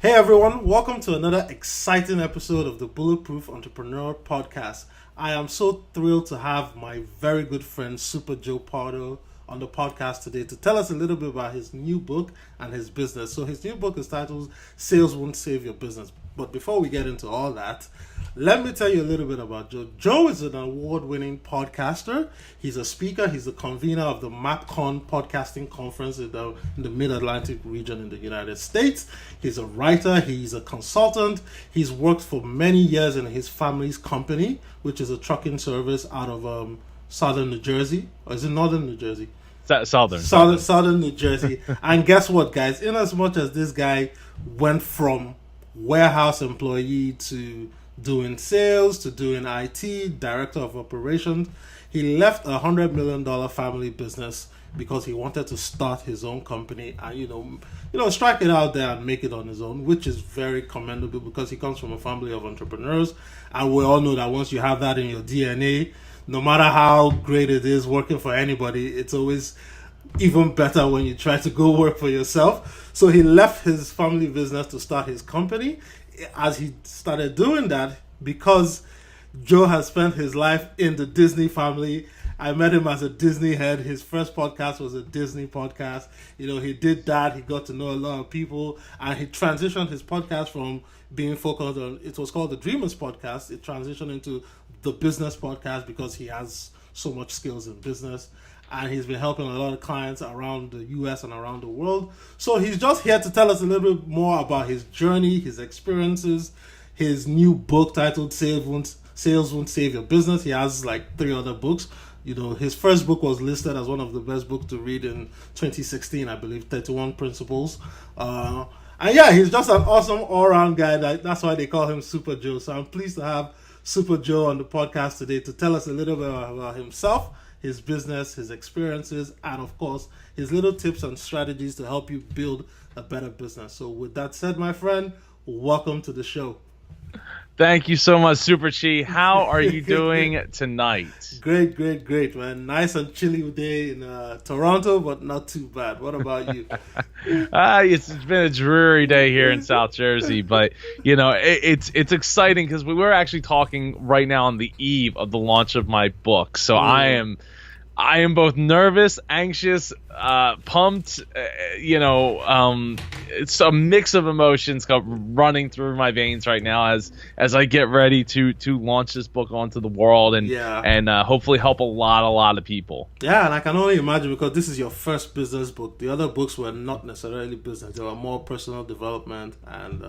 Hey everyone, welcome to another exciting episode of the Bulletproof Entrepreneur Podcast. I am so thrilled to have my very good friend Super Joe Pardo on the podcast today to tell us a little bit about his new book and his business. So his new book is titled Sales Won't Save Your Business. But before we get into all that, let me tell you a little bit about Joe. Joe is an award-winning podcaster. He's a speaker. He's the convener of the MapCon podcasting conference in the Mid-Atlantic region in the United States. He's a writer. He's a consultant. He's worked for many years in his family's company, which is a trucking service out of southern New Jersey. Or is it northern New Jersey? Southern New Jersey. And guess what, guys? In as much as this guy went from warehouse employee to doing sales, to doing IT, director of operations, he left $100 million family business because he wanted to start his own company and strike it out there and make it on his own, which is very commendable because he comes from a family of entrepreneurs, and we all know that once you have that in your DNA, no matter how great it is working for anybody, it's always even better when you try to go work for yourself. So he left his family business to start his company. As he started doing that, because Joe has spent his life in the Disney family, I met him as a Disney head. His first podcast was a Disney podcast. He did that. He got to know a lot of people, and he transitioned his podcast from being focused on, it was called the Dreamers Podcast. It transitioned into the business podcast because he has so much skills in business. And he's been helping a lot of clients around the US and around the world. So he's just here to tell us a little bit more about his journey, his experiences, his new book titled Sales Won't Save Your Business. He has like 3 other books. His first book was listed as one of the best books to read in 2016, I believe, 31 Principles. And yeah, he's just an awesome all-around guy. That's why they call him Super Joe. So I'm pleased to have Super Joe on the podcast today to tell us a little bit about himself, his business, his experiences, and of course, his little tips and strategies to help you build a better business. So with that said, my friend, welcome to the show. Thank you so much, Super Chi. How are you doing tonight? Great, man. Nice and chilly day in Toronto, but not too bad. What about you? It's been a dreary day here in South Jersey, but it's exciting because we're actually talking right now on the eve of the launch of my book. So I am both nervous, anxious, pumped. It's a mix of emotions running through my veins right now as I get ready to launch this book onto the world and hopefully help a lot of people. Yeah, and I can only imagine because this is your first business book. The other books were not necessarily business; they were more personal development and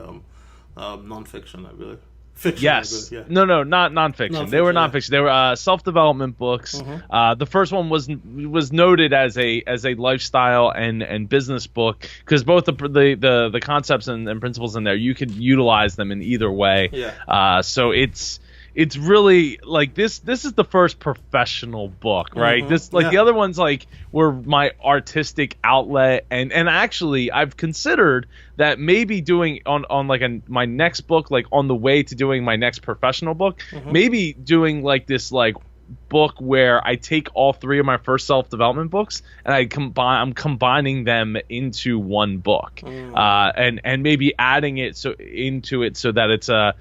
nonfiction, I believe. Fiction, yes. Yeah. No, not nonfiction. They were nonfiction. They were self-development books. Mm-hmm. The first one was noted as a lifestyle and business book because both the concepts and principles in there, you could utilize them in either way. Yeah. So it's really like this is the first professional book, right? Mm-hmm. The other ones were my artistic outlet, and actually I've considered that maybe doing on my next book, on the way to doing my next professional book, maybe doing this book where I take all 3 of my first self-development books and I'm combining them into one book, and maybe adding it into it so that it's a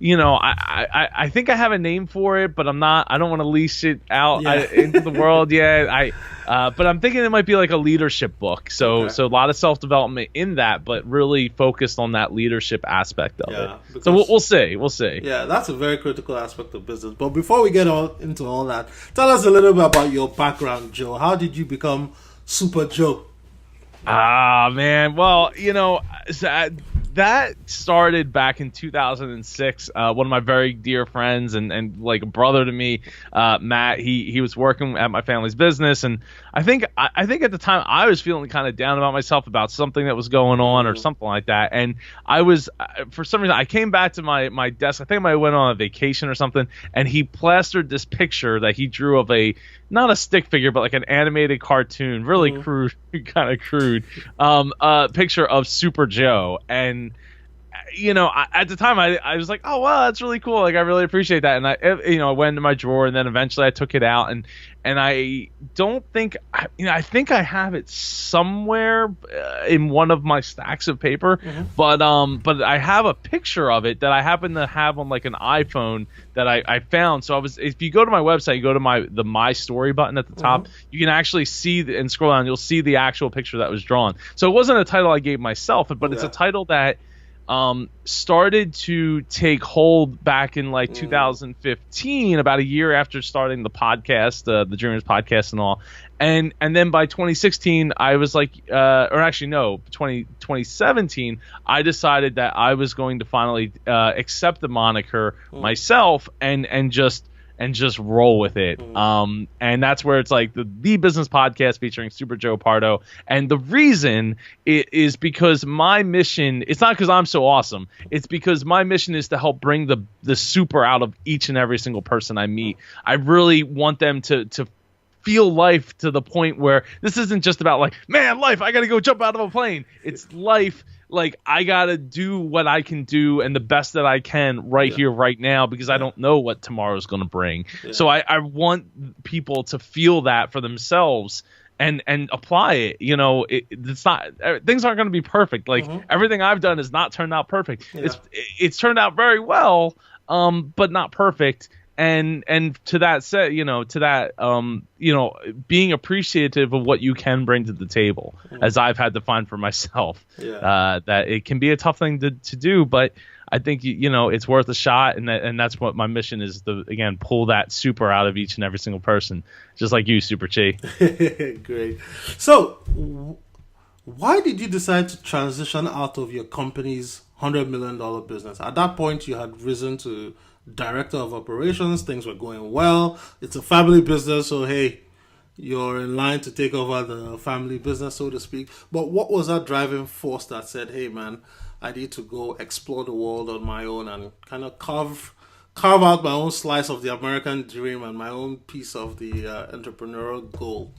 I think I have a name for it, but I don't want to leash it out into the world yet. But I'm thinking it might be like a leadership book. So a lot of self-development in that, but really focused on that leadership aspect of it. So we'll see. Yeah, that's a very critical aspect of business. But before we get into all that, tell us a little bit about your background, Joe. How did you become Super Joe? Man. Well, that started back in 2006. One of my very dear friends and like a brother to me, Matt, he was working at my family's business, and I think at the time I was feeling kind of down about myself about something that was going on or something like that, and I was for some reason I came back to my desk. I think I might have went on a vacation or something, and he plastered this picture that he drew of not a stick figure, but like an animated cartoon, really crude, kind of crude, picture of Super Joe. And at the time I was like, oh wow, that's really cool. Like I really appreciate that. And I went into my drawer, and then eventually I took it out, and I don't think, I think I have it somewhere in one of my stacks of paper, but I have a picture of it that I happen to have on like an iPhone that I found. So if you go to my website, you go to the My Story button at the top, you can actually see and scroll down, you'll see the actual picture that was drawn. So it wasn't a title I gave myself, but it's a title that started to take hold back in like 2015, about a year after starting the podcast, the Dreamers podcast and all. And then by 2016, I was like, 2017, I decided that I was going to finally accept the moniker myself and just roll with it. And that's where it's like the business podcast featuring Super Joe Pardo. And the reason is because my mission, it's not because I'm so awesome. It's because my mission is to help bring the super out of each and every single person I meet. I really want them to feel life to the point where this isn't just about like, man, life, I got to go jump out of a plane. It's life. Like, I got to do what I can do and the best that I can here, right now, because I don't know what tomorrow's going to bring. Yeah. So I want people to feel that for themselves and apply it. It's not, things aren't going to be perfect. Like, everything I've done has not turned out perfect. Yeah. It's turned out very well, but not perfect. And to that said, being appreciative of what you can bring to the table, as I've had to find for myself, that it can be a tough thing to do, but I think it's worth a shot, and that's what my mission is, to again pull that super out of each and every single person, just like you, Super Chi. Great. So, why did you decide to transition out of your company's $100 million business? At that point, you had risen to director of operations. Things were going well. It's a family business, so hey, you're in line to take over the family business, so to speak. But what was that driving force that said, hey man, I need to go explore the world on my own and kind of carve out my own slice of the American dream and my own piece of the entrepreneurial goal?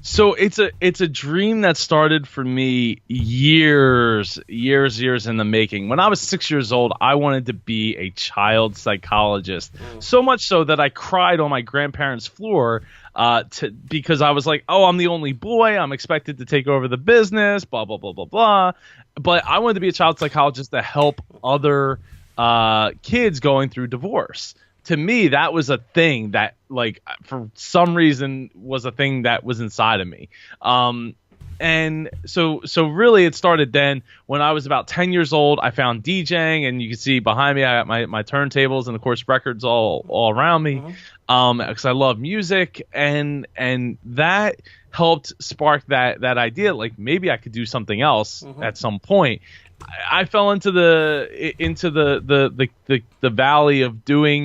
So it's a dream that started for me years in the making. When I was 6 years old, I wanted to be a child psychologist. So much so that I cried on my grandparents' floor because I was like, oh, I'm the only boy. I'm expected to take over the business, blah, blah, blah, blah, blah. But I wanted to be a child psychologist to help other kids going through divorce. To me, that was a thing that, like, for some reason was a thing that was inside of me. And so really it started then. When I was about 10 years old, I found DJing, and you can see behind me, I got my turntables and, of course, records all around me, because I love music, and that helped spark that idea, like, maybe I could do something else at some point. I fell into the valley of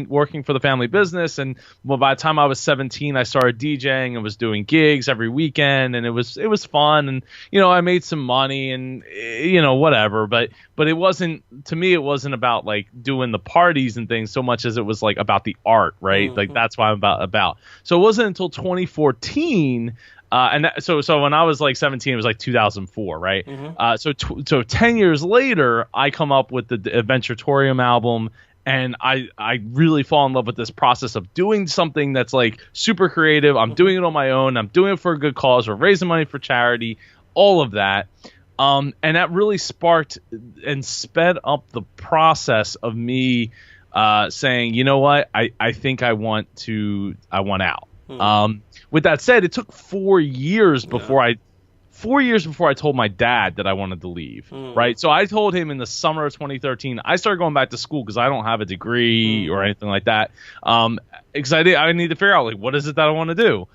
working for the family business, and by the time I was 17, I started DJing and was doing gigs every weekend, and it was fun, and I made some money, and whatever, but it wasn't, to me, it wasn't about like doing the parties and things so much as it was like about the art, right? Like, that's why I'm about. So it wasn't until 2014. So when I was like 17, it was like 2004, right? So 10 years later, I come up with the Adventuratorium album, and I really fall in love with this process of doing something that's like super creative. I'm doing it on my own. I'm doing it for a good cause. We're raising money for charity, all of that. And that really sparked and sped up the process of me saying, you know what, I think I want out. With that said, it took 4 years before I told my dad that I wanted to leave, right? So I told him in the summer of 2013, I started going back to school because I don't have a degree or anything like that. Because I need to figure out, like, what is it that I want to do?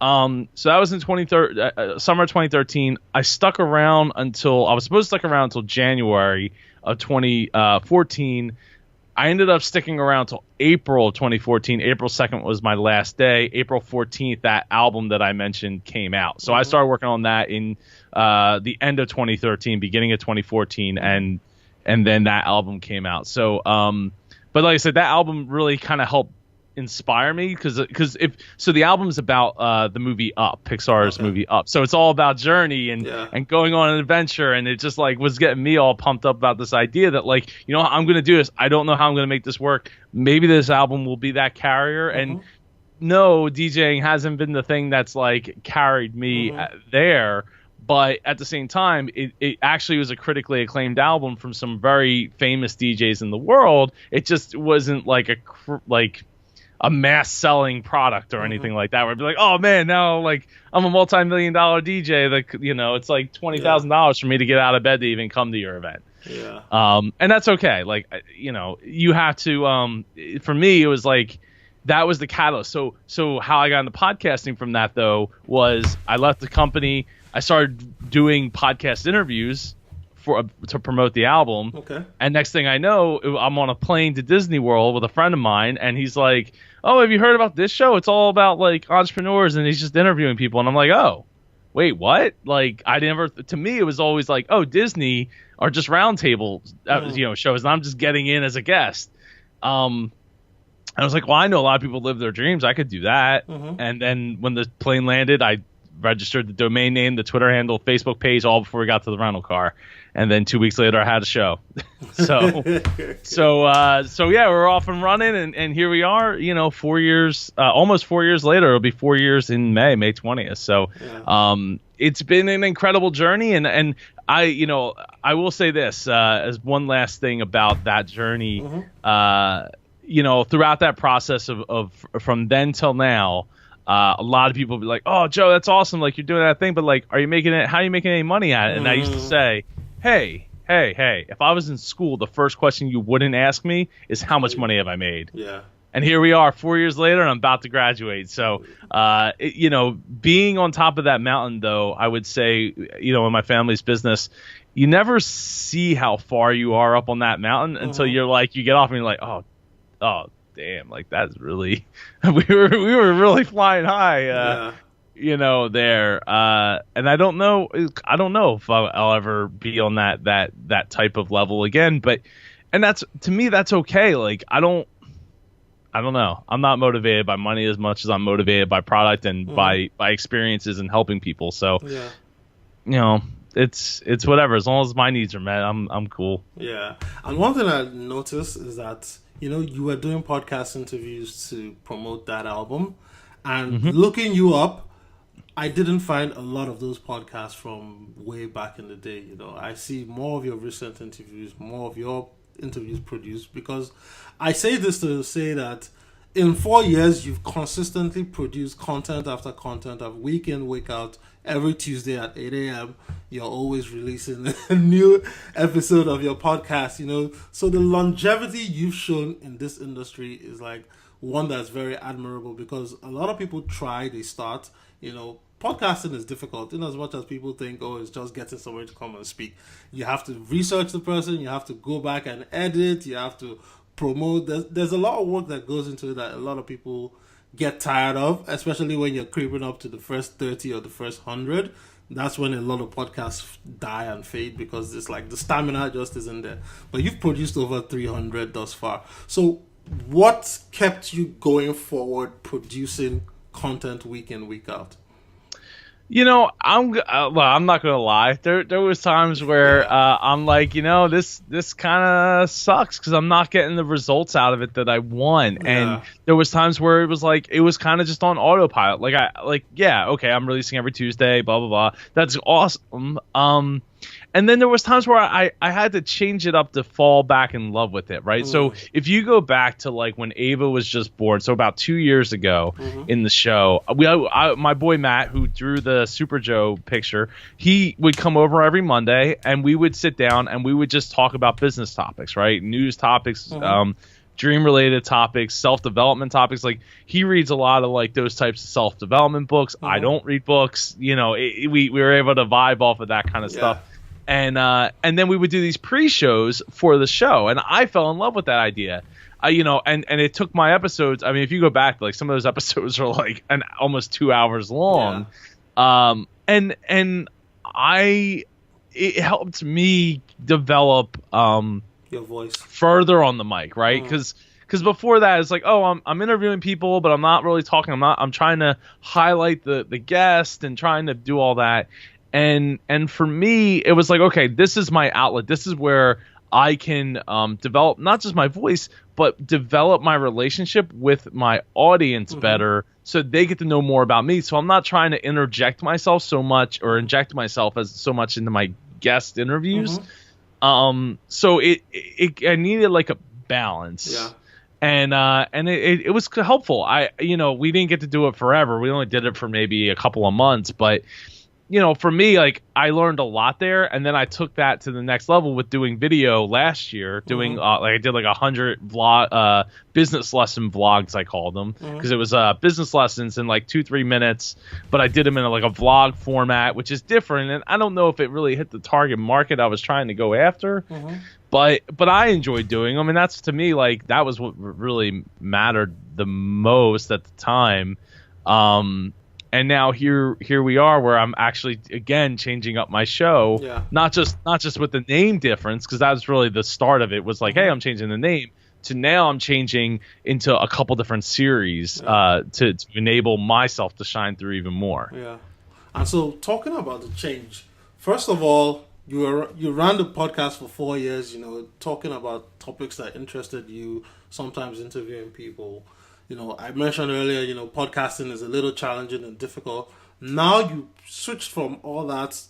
So that was in summer of 2013. I stuck around I was supposed to stick around until January of 2014. I ended up sticking around until April of 2014. April 2nd was my last day. April 14th, that album that I mentioned came out. So I started working on that in the end of 2013, beginning of 2014, and then that album came out. So, but like I said, that album really kind of helped inspire me because if so the album's about the movie Up, Pixar's movie Up, so it's all about journey and going on an adventure, and it just like was getting me all pumped up about this idea that like, you know, I'm gonna do this, I don't know how I'm gonna make this work, maybe this album will be that carrier. And no, DJing hasn't been the thing that's like carried me there, but at the same time, it actually was a critically acclaimed album from some very famous DJs in the world. It just wasn't like a mass selling product or anything like that, where I'd be like, oh man, now like I'm a multi-million-dollar DJ that, you know, it's like $20,000 for me to get out of bed to even come to your event. And that's okay. Like, you know, you have to, for me, it was like, that was the catalyst. So how I got into podcasting from that though was I left the company. I started doing podcast interviews to promote the album. And next thing I know, I'm on a plane to Disney World with a friend of mine, and he's like, "Oh, have you heard about this show? It's all about like entrepreneurs," and he's just interviewing people. And I'm like, "Oh, wait, what?" Like, to me, it was always like, "Oh, Disney are just roundtable, you know, shows, and I'm just getting in as a guest." I was like, well, I know a lot of people live their dreams. I could do that. And then when the plane landed, I registered the domain name, the Twitter handle, Facebook page, all before we got to the rental car. And then 2 weeks later, I had a show. So yeah, we're off and running, and here we are. You know, 4 years, almost 4 years later. It'll be 4 years in May 20th. So it's been an incredible journey, and I, you know, I will say this as one last thing about that journey. You know, throughout that process of from then till now, a lot of people be like, "Oh, Joe, that's awesome! Like, you're doing that thing, but like, are you making it? How are you making any money at it?" And I used to say, "Hey, if I was in school, the first question you wouldn't ask me is how much money have I made?" And here we are, 4 years later, and I'm about to graduate. So, you know, being on top of that mountain, though, I would say, you know, in my family's business, you never see how far you are up on that mountain until you're like, you get off and you're like, oh damn, like that's really we were really flying high you know, there, and I don't know if I'll ever be on that type of level again, but and that's, to me, that's okay. Like, I don't know, I'm not motivated by money as much as I'm motivated by product and by experiences and helping people. So you know, it's whatever, as long as my needs are met, I'm cool. And one thing I noticed is that, you know, you were doing podcast interviews to promote that album, and looking you up, I didn't find a lot of those podcasts from way back in the day. You know, I see more of your recent interviews, more of your interviews produced, because I say this to say that in 4 years, you've consistently produced content after content, of week in, week out. Every Tuesday at 8 a.m., you're always releasing a new episode of your podcast, you know. So the longevity you've shown in this industry is like one that's very admirable, because a lot of people try, they start, you know, podcasting is difficult in as much as people think, oh, it's just getting somebody to come and speak. You have to research the person, you have to go back and edit, you have to promote. There's a lot of work that goes into it that a lot of people get tired of, especially when you're creeping up to the first 30 or the first 100. That's when a lot of podcasts die and fade, because it's like the stamina just isn't there. But you've produced over 300 thus far. So what kept you going forward producing content week in, week out? You know, I'm not gonna lie. There was times where I'm like, you know, this kind of sucks because I'm not getting the results out of it that I want. And there was times where it was kind of just on autopilot. Okay, I'm releasing every Tuesday, blah blah blah. That's awesome. And then there was times where I had to change it up to fall back in love with it, right? So if you go back to like when Ava was just born, so about 2 years ago in the show, my boy Matt, who drew the Super Joe picture, he would come over every Monday and we would sit down and we would just talk about business topics, right? News topics, dream-related topics, self-development topics. Like, he reads a lot of like those types of self-development books. I don't read books. You know, we were able to vibe off of that kind of stuff. And then we would do these pre-shows for the show, and I fell in love with that idea. You know, and it took my episodes. I mean, if you go back, like some of those episodes are like almost 2 hours long. And it helped me develop your voice further on the mic, right? Because because before that it's like, oh, I'm interviewing people, but I'm not really talking. I'm trying to highlight the guest and trying to do all that. And for me, it was like, okay, this is my outlet. This is where I can develop not just my voice, but develop my relationship with my audience better, so they get to know more about me. So I'm not trying to interject myself so much or inject myself as so much into my guest interviews. So I needed like a balance. Yeah. And it was helpful. We didn't get to do it forever. We only did it for maybe a couple of months, but for me, like, I learned a lot there, and then I took that to the next level with doing video last year, doing I did like 100 vlog, business lesson vlogs, I called them, because it was business lessons in like 2-3 minutes, but I did them in like a vlog format, which is different, and I don't know if it really hit the target market I was trying to go after, but I enjoyed doing them, and that's, to me, like, that was what really mattered the most at the time. And now here we are, where I'm actually again changing up my show, not just with the name difference, because that was really the start of it. Was like, hey, I'm changing the name, to now I'm changing into a couple different series to enable myself to shine through even more. Yeah, and so talking about the change, first of all, you ran the podcast for 4 years. Talking about topics that interested you, sometimes interviewing people. I mentioned earlier, podcasting is a little challenging and difficult. Now you switched from all that,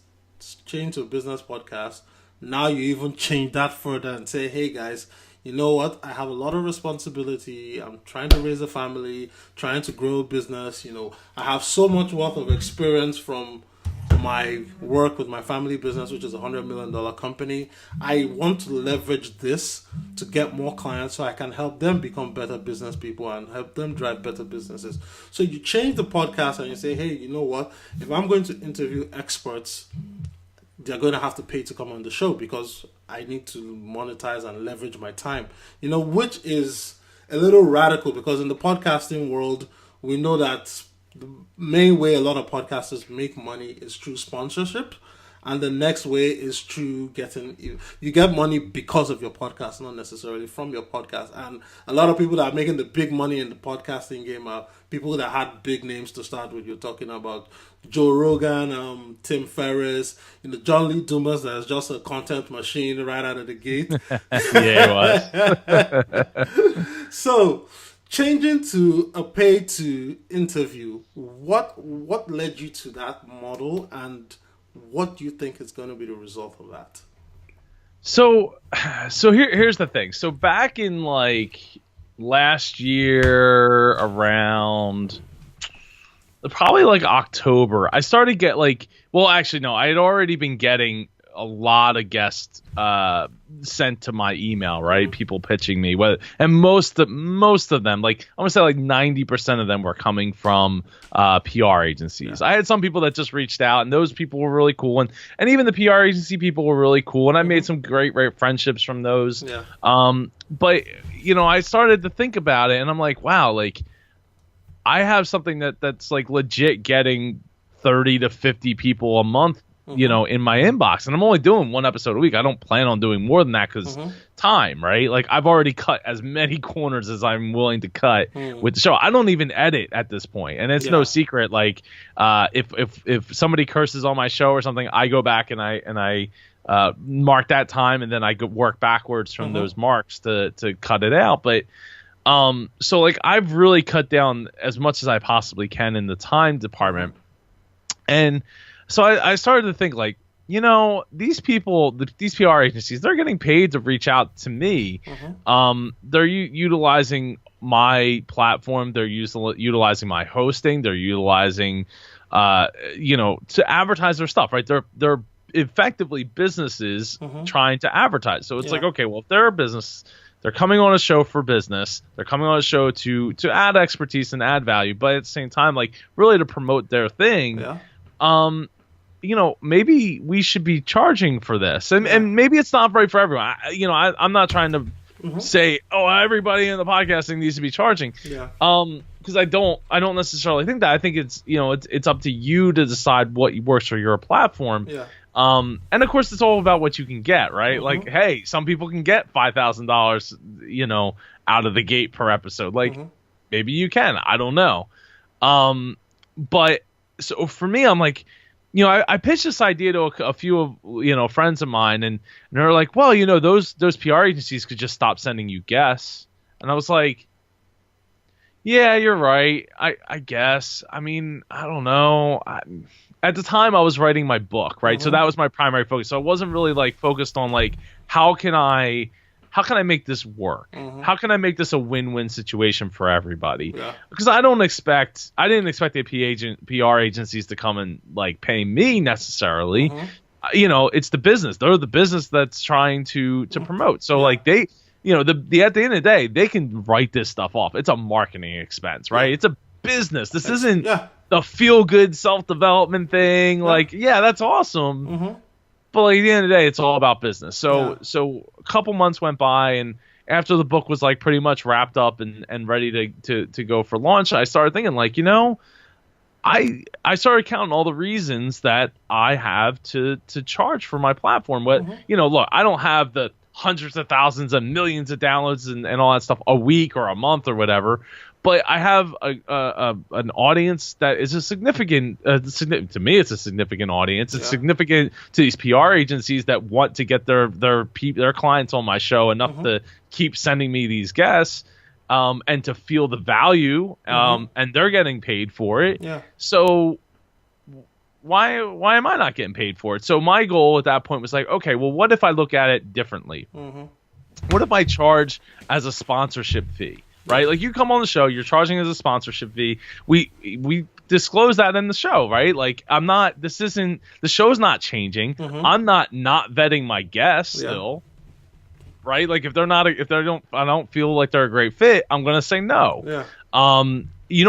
change to a business podcast. Now you even change that further and say, hey guys, you know what? I have a lot of responsibility. I'm trying to raise a family, trying to grow a business. I have so much worth of experience from my work with my family business, which is a $100 million company. I want to leverage this to get more clients so I can help them become better business people and help them drive better businesses. So you change the podcast and you say, hey, you know what? If I'm going to interview experts, they're going to have to pay to come on the show, because I need to monetize and leverage my time, which is a little radical, because in the podcasting world, we know that the main way a lot of podcasters make money is through sponsorship, and the next way is through you get money because of your podcast, not necessarily from your podcast. And a lot of people that are making the big money in the podcasting game are people that had big names to start with. You're talking about Joe Rogan, Tim Ferriss, John Lee Dumas, that's just a content machine right out of the gate. Yeah, it was. So changing to a pay-to interview, what led you to that model, and what do you think is going to be the result of that? So here's the thing. So back in like last year, around probably like October, I started get like, well, actually no, I had already been getting a lot of guests sent to my email, right? People pitching me, and most of them, like I'm gonna say like 90% of them were coming from PR agencies. I had some people that just reached out, and those people were really cool, and even the PR agency people were really cool, and I made some great friendships from those. But I started to think about it, and I'm like, wow, like I have something that's like legit getting 30 to 50 people a month, in my inbox, and I'm only doing one episode a week. I don't plan on doing more than that because time, right? Like I've already cut as many corners as I'm willing to cut with the show. I don't even edit at this point, and it's no secret. Like if somebody curses on my show or something, I go back and I mark that time, and then I work backwards from those marks to cut it out. But so like I've really cut down as much as I possibly can in the time department, and so I started to think like, these people, these PR agencies, they're getting paid to reach out to me. They're utilizing my platform. They're utilizing my hosting. They're utilizing, to advertise their stuff, right? They're effectively businesses trying to advertise. So it's like, okay, well, if they're a business, they're coming on a show for business. They're coming on a show to add expertise and add value, but at the same time, like really to promote their thing. Maybe we should be charging for this, and maybe it's not right for everyone. I'm not trying to say, oh, everybody in the podcasting needs to be charging. Because I don't necessarily think that. I think it's it's up to you to decide what works for your platform. And of course, it's all about what you can get, right? Like, hey, some people can get $5,000, out of the gate per episode. Like, maybe you can. I don't know. But so for me, I'm like, I pitched this idea to a few of, friends of mine, and they're like, well, those PR agencies could just stop sending you guests. And I was like, yeah, you're right. I guess. I mean, I don't know. At the time, I was writing my book, right? So that was my primary focus. So I wasn't really like focused on like, how can I make this work? How can I make this a win-win situation for everybody? Yeah. Because I didn't expect the PR agencies to come and like pay me necessarily. It's the business. They're the business that's trying to promote. So like they, at the end of the day, they can write this stuff off. It's a marketing expense, right? It's a business. This isn't the feel-good self-development thing. Like, yeah, that's awesome. But like, at the end of the day, it's all about business. So a couple months went by, and after the book was like pretty much wrapped up and ready to go for launch, I started thinking like, I started counting all the reasons that I have to charge for my platform. But look, I don't have the hundreds of thousands and millions of downloads and all that stuff a week or a month or whatever. But I have an audience that is a significant, to me, it's a significant audience. It's significant to these PR agencies that want to get their clients on my show enough to keep sending me these guests, and to feel the value, and they're getting paid for it. Yeah. So why am I not getting paid for it? So my goal at that point was like, okay, well, what if I look at it differently? What if I charge as a sponsorship fee? Right, like you come on the show, you're charging as a sponsorship fee. We disclose that in the show, right? Like the show's not changing. I'm not vetting my guests still, right? Like if I don't feel like they're a great fit, I'm gonna say no. Yeah. You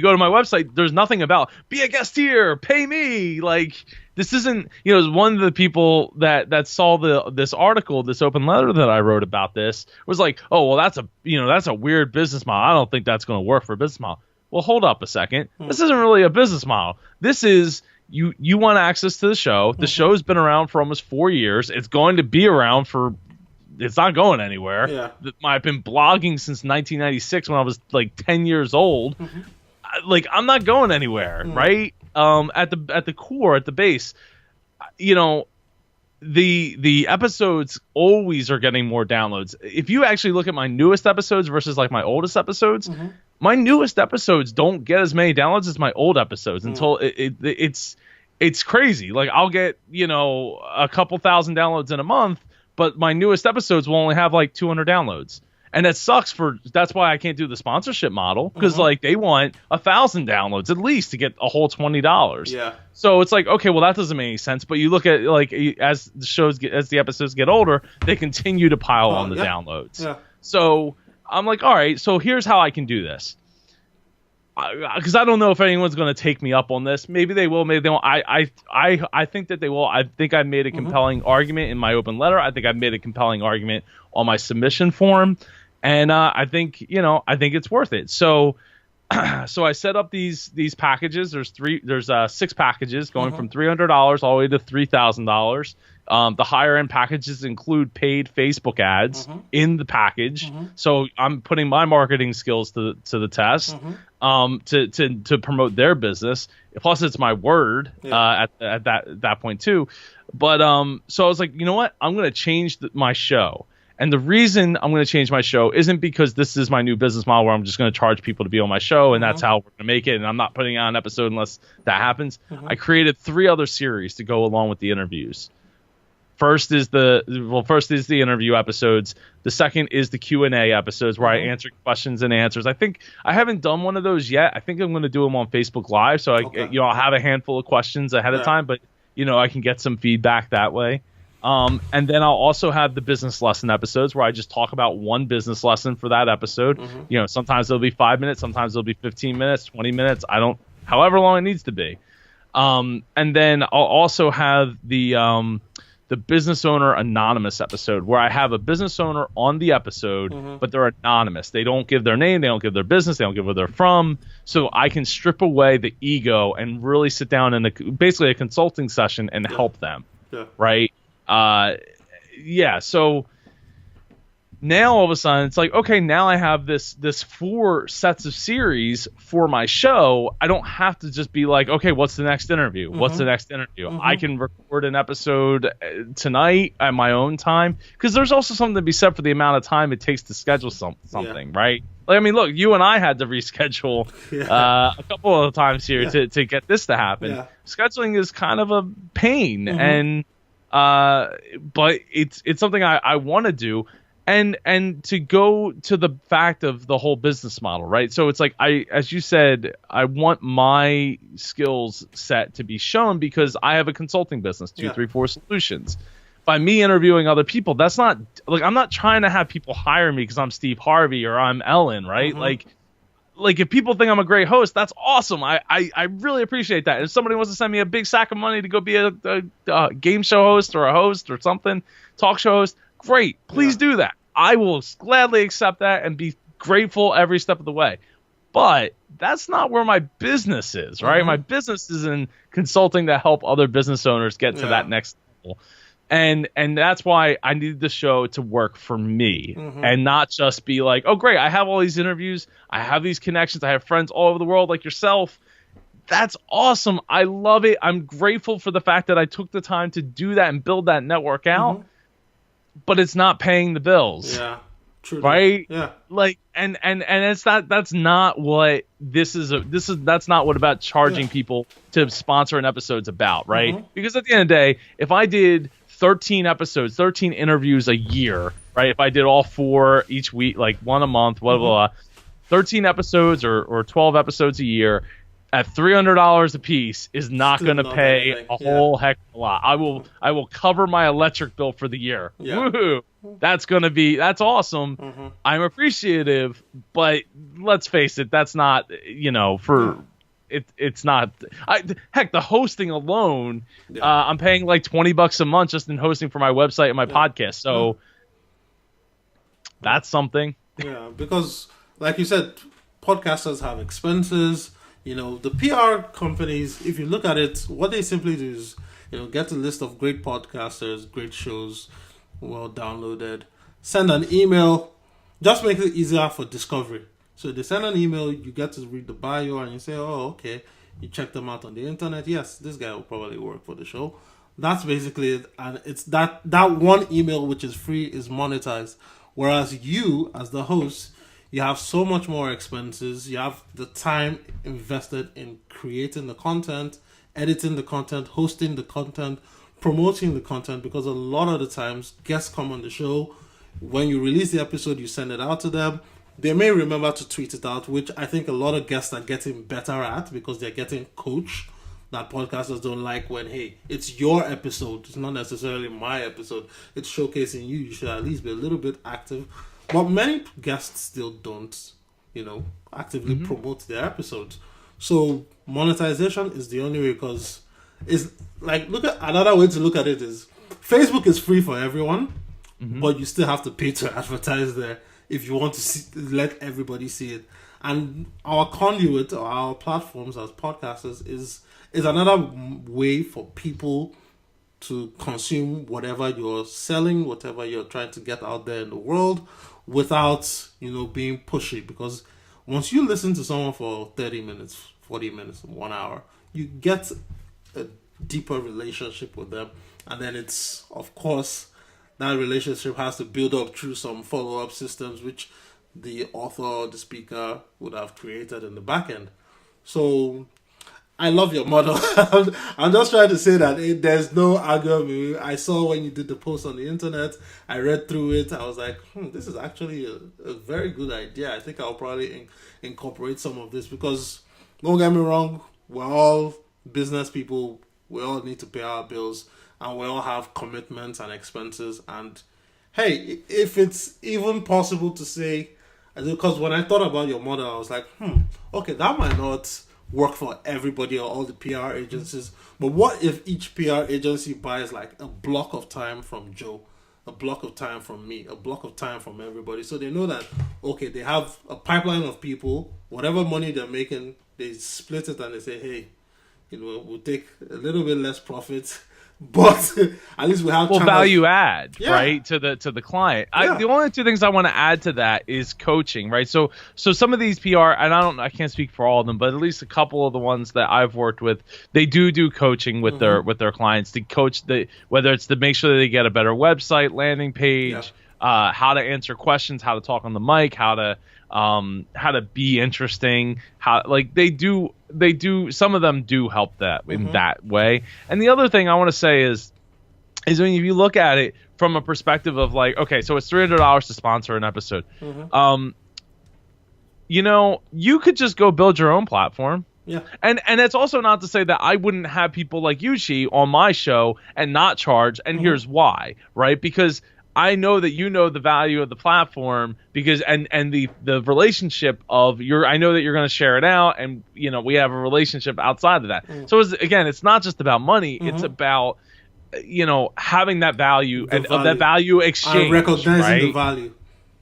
go to my website. There's nothing about be a guest here, pay me. Like this isn't, one of the people that saw this article, this open letter that I wrote about this was like, oh, well, that's a weird business model. I don't think that's going to work for a business model. Well, hold up a second. This isn't really a business model. This is you want access to the show. The show's been around for almost 4 years. It's going to be around it's not going anywhere. Yeah. I've been blogging since 1996 when I was like 10 years old. Like I'm not going anywhere, right? At the core, at the base, the episodes always are getting more downloads. If you actually look at my newest episodes versus like my oldest episodes, my newest episodes don't get as many downloads as my old episodes until it's crazy. Like I'll get, a couple thousand downloads in a month, but my newest episodes will only have like 200 downloads. And that sucks that's why I can't do the sponsorship model, because like they want 1,000 downloads at least to get a whole $20. Yeah. So it's like, okay, well that doesn't make any sense. But you look at like as the episodes get older, they continue to pile on the downloads. Yeah. So I'm like, all right, so here's how I can do this. Because I don't know if anyone's going to take me up on this. Maybe they will. Maybe they won't. I think that they will. I think I've made a compelling argument in my open letter. I think I've made a compelling argument on my submission form. And I think it's worth it. So I set up these packages. There's 6 packages going from $300 all the way to $3,000. The higher end packages include paid Facebook ads in the package. So I'm putting my marketing skills to the test to promote their business. Plus, it's my word at that point too. But so I was like, you know what? I'm going to change my show. And the reason I'm going to change my show isn't because this is my new business model where I'm just going to charge people to be on my show and that's how we're going to make it. And I'm not putting out an episode unless that happens. I created 3 other series to go along with the interviews. First is the interview episodes. The second is the Q&A episodes where I answer questions and answers. I haven't done one of those yet. I think I'm going to do them on Facebook Live. So I'll have a handful of questions ahead of time, but I can get some feedback that way. And then I'll also have the business lesson episodes where I just talk about one business lesson for that episode. Sometimes it'll be 5 minutes, sometimes it'll be 15 minutes, 20 minutes. However long it needs to be. And then I'll also have the business owner anonymous episode where I have a business owner on the episode, but they're anonymous. They don't give their name, they don't give their business, they don't give where they're from. So I can strip away the ego and really sit down in basically a consulting session and help them. Yeah. Right. So now all of a sudden it's like, okay, now I have this 4 sets of series for my show. I don't have to just be like, okay, what's the next interview? What's the next interview? I can record an episode tonight at my own time, because there's also something to be said for the amount of time it takes to schedule something, right? Like, I mean, look, you and I had to reschedule a couple of times here to get this to happen. Yeah. Scheduling is kind of a pain, and but it's something I want to do. And to go to the fact of the whole business model, right? So it's like, as you said, I want my skills set to be shown because I have a consulting business, 234 Solutions. By me interviewing other people, that's not like, I'm not trying to have people hire me because I'm Steve Harvey or I'm Ellen, right? Like if people think I'm a great host, that's awesome. I really appreciate that. If somebody wants to send me a big sack of money to go be a game show host or a host or something, talk show host, great. Please do that. I will gladly accept that and be grateful every step of the way. But that's not where my business is, right? My business is in consulting to help other business owners get to that next level. And that's why I needed the show to work for me and not just be like, oh, great, I have all these interviews. I have these connections. I have friends all over the world like yourself. That's awesome. I love it. I'm grateful for the fact that I took the time to do that and build that network out. But it's not paying the bills. Yeah. True. Right? Yeah. Like and it's that's not what that's not what about charging people to sponsor an episode's about, right? Because at the end of the day, if I did 13 episodes, 13 interviews a year, right? If I did all 4 each week, like 1 a month, blah blah blah, 13 episodes or 12 episodes a year at $300 a piece is not going to pay a whole heck of a lot. I will cover my electric bill for the year. Woohoo! That's awesome. I'm appreciative, but let's face it, that's not, it's not. Heck, the hosting alone, I'm paying like $20 a month just in hosting for my website and my podcast. So that's something. Yeah, because like you said, podcasters have expenses. The PR companies, if you look at it, what they simply do is, get a list of great podcasters, great shows, well downloaded, send an email, just make it easier for discovery. So they send an email, you get to read the bio, and you say, oh, okay, you check them out on the internet. Yes, this guy will probably work for the show. That's basically it. And it's that one email, which is free, is monetized. Whereas you, as the host, you have so much more expenses. You have the time invested in creating the content, editing the content, hosting the content, promoting the content, because a lot of the times guests come on the show. When you release the episode, you send it out to them. They may remember to tweet it out, which I think a lot of guests are getting better at because they're getting coached. That podcasters don't like when, hey, it's your episode. It's not necessarily my episode. It's showcasing you. You should at least be a little bit active. But many guests still don't, actively promote their episodes. So monetization is the only way, because it's like, look at another way to look at it is Facebook is free for everyone, but you still have to pay to advertise there if you want to let everybody see it. And our conduit or our platforms as podcasters is another way for people to consume whatever you're selling, whatever you're trying to get out there in the world, without being pushy. Because once you listen to someone for 30 minutes, 40 minutes, 1 hour, you get a deeper relationship with them, and then it's, of course, that relationship has to build up through some follow-up systems which the author or the speaker would have created in the back end. So I love your model. I'm just trying to say that there's no argument. I saw when you did the post on the internet, I read through it, I was like, this is actually a very good idea. I think I'll probably incorporate some of this, because don't get me wrong, we're all business people, we all need to pay our bills, and we all have commitments and expenses. And hey, if it's even possible to say, because when I thought about your model, I was like, okay, that might not work for everybody or all the PR agencies, but what if each PR agency buys like a block of time from Joe, a block of time from me, a block of time from everybody, so they know that, okay, they have a pipeline of people, whatever money they're making, they split it and they say, hey, we'll take a little bit less profit but at least we have value add, right, to the client. The only two things I want to add to that is coaching, right? So some of these PR, and I can't speak for all of them, but at least a couple of the ones that I've worked with, they do coaching with their clients to coach whether it's to make sure that they get a better website, landing page, how to answer questions, how to talk on the mic, how to be interesting, they do some of them do help that in that way. And the other thing I want to say is when you look at it from a perspective of like, okay, so it's $300 to sponsor an episode. You could just go build your own platform. Yeah. And it's also not to say that I wouldn't have people like you, Chi, on my show and not charge, and here's why, right? Because I know that you know the value of the platform because and the relationship of I know that you're going to share it out, and we have a relationship outside of that. So it's not just about money, it's about having that value of that value exchange, recognizing the value.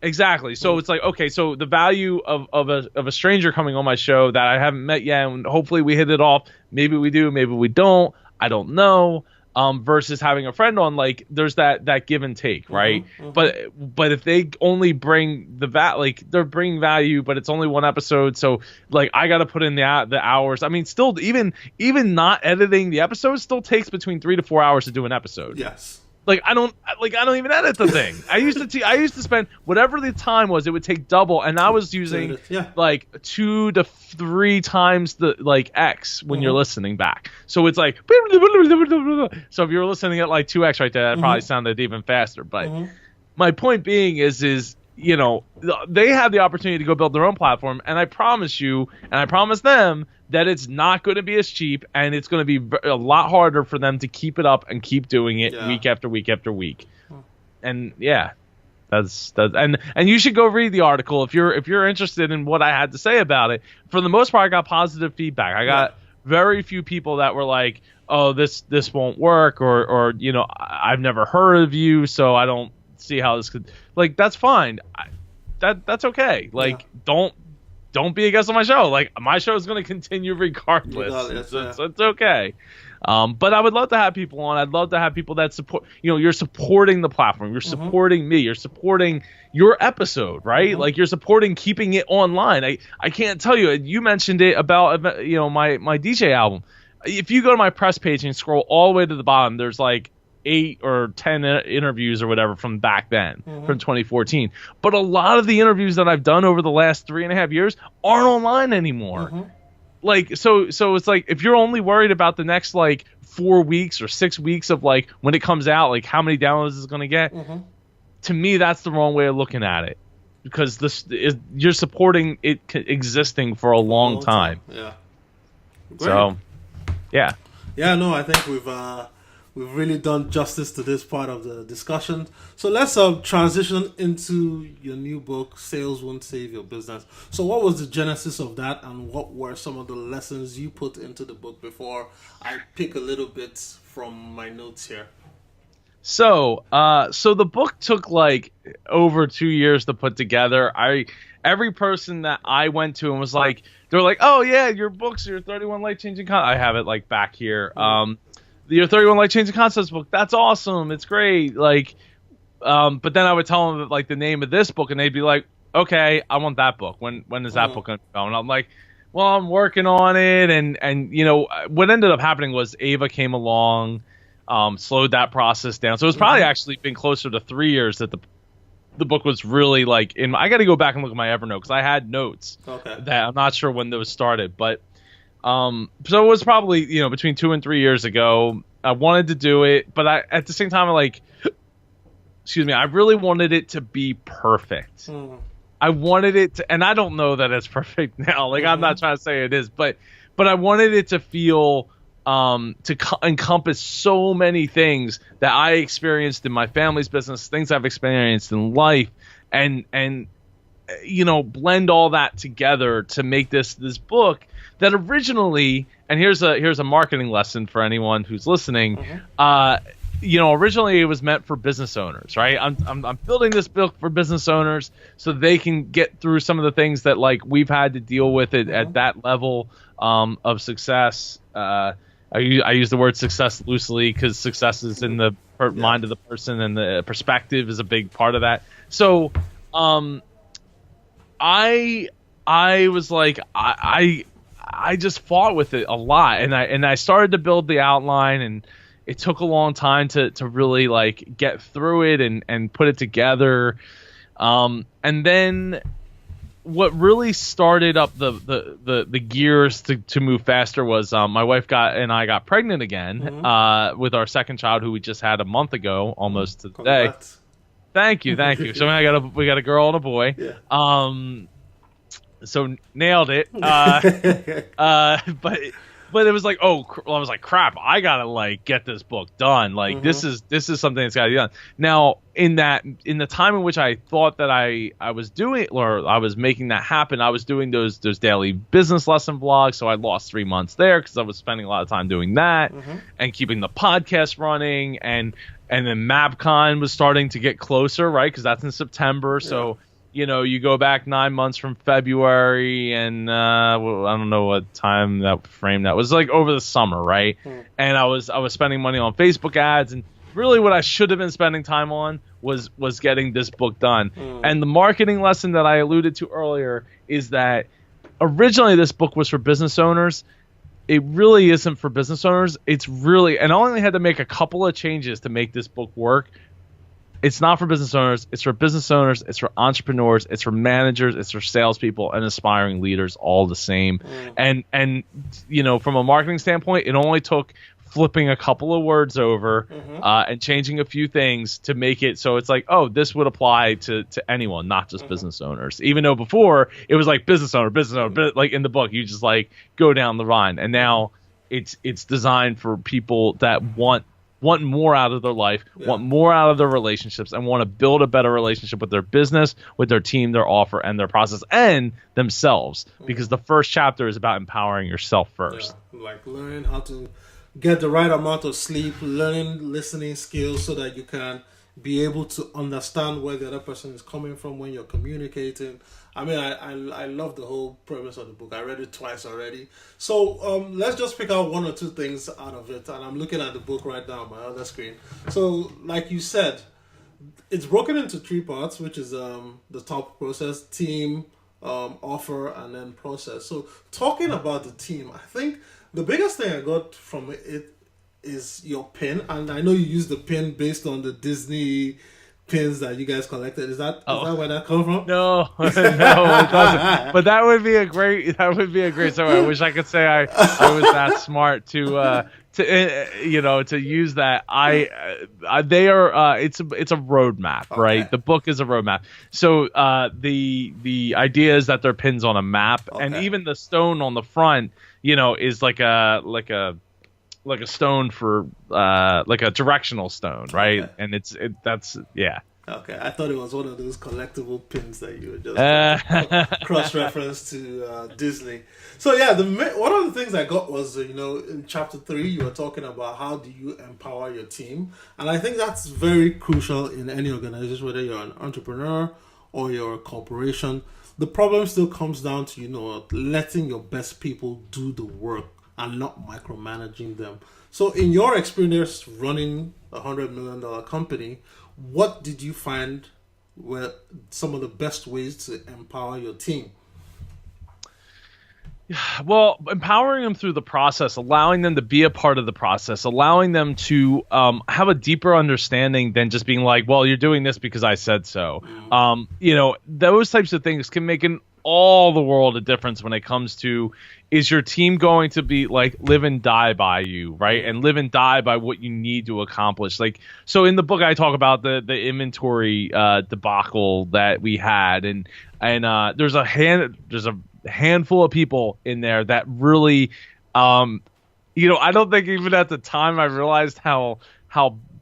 Exactly. So it's like, okay, so the value of a stranger coming on my show that I haven't met yet, and hopefully we hit it off. Maybe we do, maybe we don't. I don't know. Versus having a friend on, like there's that give and take, right? But if they only bring they're bringing value, but it's only one episode, so like I got to put in the hours. I mean, still even not editing the episode still takes between 3 to 4 hours to do an episode. Yes. I don't even edit the thing. I used to spend whatever the time was. It would take double, and I was using like 2 to 3 times the X when you're listening back. So it's like so if you're listening at like 2X right there, that probably sounded even faster. But my point being is they have the opportunity to go build their own platform, and I promise you, and I promise them that it's not going to be as cheap, and it's going to be a lot harder for them to keep it up and keep doing it week after week after week. And that's and you should go read the article if you're interested in what I had to say about it. For the most part, I got positive feedback. I got very few people that were like, "Oh, this won't work," or I've never heard of you, so I don't see how this could. Like, that's fine. That's okay. Like, don't be a guest on my show. Like, my show is going to continue regardless. It's okay. But I would love to have people on. I'd love to have people that support. You're supporting the platform. You're supporting me. You're supporting your episode, right? Like, you're supporting keeping it online. I can't tell you. You mentioned it about my DJ album. If you go to my press page and scroll all the way to the bottom, there's like 8 or 10 interviews or whatever from back then, from 2014. But a lot of the interviews that I've done over the last 3.5 years aren't online anymore. Like, so it's like, if you're only worried about the next like 4 weeks or 6 weeks of like when it comes out, like how many downloads it's going to get, to me, that's the wrong way of looking at it, because you're supporting it existing for a long time. Yeah. Great. So, yeah. Yeah, no, I think we've really done justice to this part of the discussion. So let's transition into your new book, Sales Won't Save Your Business. So what was the genesis of that, and what were some of the lessons you put into the book before I pick a little bit from my notes here? So the book took like over 2 years to put together. Every person that I went to and was like, they're like, "Oh yeah, your books, your 31 life-changing I have it like back here. Your 31 life-changing concepts book, that's awesome, it's great." Like, but then I would tell them like the name of this book, and they'd be like, "Okay, I want that book. When is that book going to go?" And I'm like, "Well, I'm working on it." And what ended up happening was Ava came along, slowed that process down. So it's probably actually been closer to 3 years that the book was really like I got to go back and look at my Evernote, because I had notes that I'm not sure when those started, but. So it was probably, between 2 and 3 years ago. I wanted to do it, but at the same time, I really wanted it to be perfect. I wanted it to, and I don't know that it's perfect now. Like, I'm not trying to say it is, but I wanted it to feel, to encompass so many things that I experienced in my family's business, things I've experienced in life, and blend all that together to make this book that originally, and here's a marketing lesson for anyone who's listening. Originally it was meant for business owners, right? I'm building this book for business owners so they can get through some of the things that like we've had to deal with it at that level of success. I use the word success loosely because success is in the mind of the person, and the perspective is a big part of that. So, I was like, I just fought with it a lot, and I started to build the outline, and it took a long time to really like get through it and put it together. And then what really started up the gears to move faster was my wife and I got pregnant again with our second child, who we just had a month ago, almost to today. Congrats. Thank you. So we got a girl and a boy. Yeah. So nailed it. But it was like, I was like, crap, I gotta like get this book done. Like this is something that's gotta be done. Now, in the time in which I thought that I was doing, or I was making that happen, I was doing those daily business lesson vlogs. So I lost 3 months there because I was spending a lot of time doing that and keeping the podcast running, and then MapCon was starting to get closer, right? Because that's in September. So you go back 9 months from February, and I don't know what time that frame that was, like over the summer, right? And I was spending money on Facebook ads, and really what I should have been spending time on was getting this book done. And the marketing lesson that I alluded to earlier is that originally this book was for business owners. It really isn't for business owners. It's really, and I only had to make a couple of changes to make this book work. It's not for business owners. It's for business owners. It's for entrepreneurs. It's for managers. It's for salespeople and aspiring leaders, all the same. And from a marketing standpoint, it only took flipping a couple of words over and changing a few things to make it so it's like, oh, this would apply to anyone, not just business owners. Even though before it was like business owner, like in the book, you just like go down the line. And now it's designed for people that want more out of their life, want more out of their relationships, and want to build a better relationship with their business, with their team, their offer, and their process, and themselves. Because the first chapter is about empowering yourself first. Yeah. Like learning how to get the right amount of sleep, learning listening skills so that you can be able to understand where the other person is coming from when you're communicating. I mean, I love the whole premise of the book. I read it twice already. So let's just pick out one or two things out of it. And I'm looking at the book right now on my other screen. So like you said, it's broken into 3 parts, which is the top process, team, offer, and then process. So talking about the team, I think the biggest thing I got from it is your pin. And I know you use the pin based on the Disney pins that you guys collected. Is that where that come from? No, it doesn't. But that would be a great story. I wish I could say I was that smart to use that. They are it's a roadmap, right? The book is a roadmap. So the idea is that they're pins on a map, and even the stone on the front, is like a stone for like a directional stone, right? And that's. Okay, I thought it was one of those collectible pins that you would just cross-reference to Disney. So one of the things I got was, in chapter 3, you were talking about how do you empower your team. And I think that's very crucial in any organization, whether you're an entrepreneur or you're a corporation. The problem still comes down to, letting your best people do the work and not micromanaging them. So in your experience running a $100 million company, what did you find were some of the best ways to empower your team? Well, empowering them through the process, allowing them to be a part of the process, allowing them to have a deeper understanding than just being like, well, you're doing this because I said so. Those types of things can make all the world a difference when it comes to, is your team going to be like live and die by you, right? And live and die by what you need to accomplish. Like, so in the book, I talk about the inventory debacle that we had, and there's a handful of people in there that really, I don't think even at the time I realized how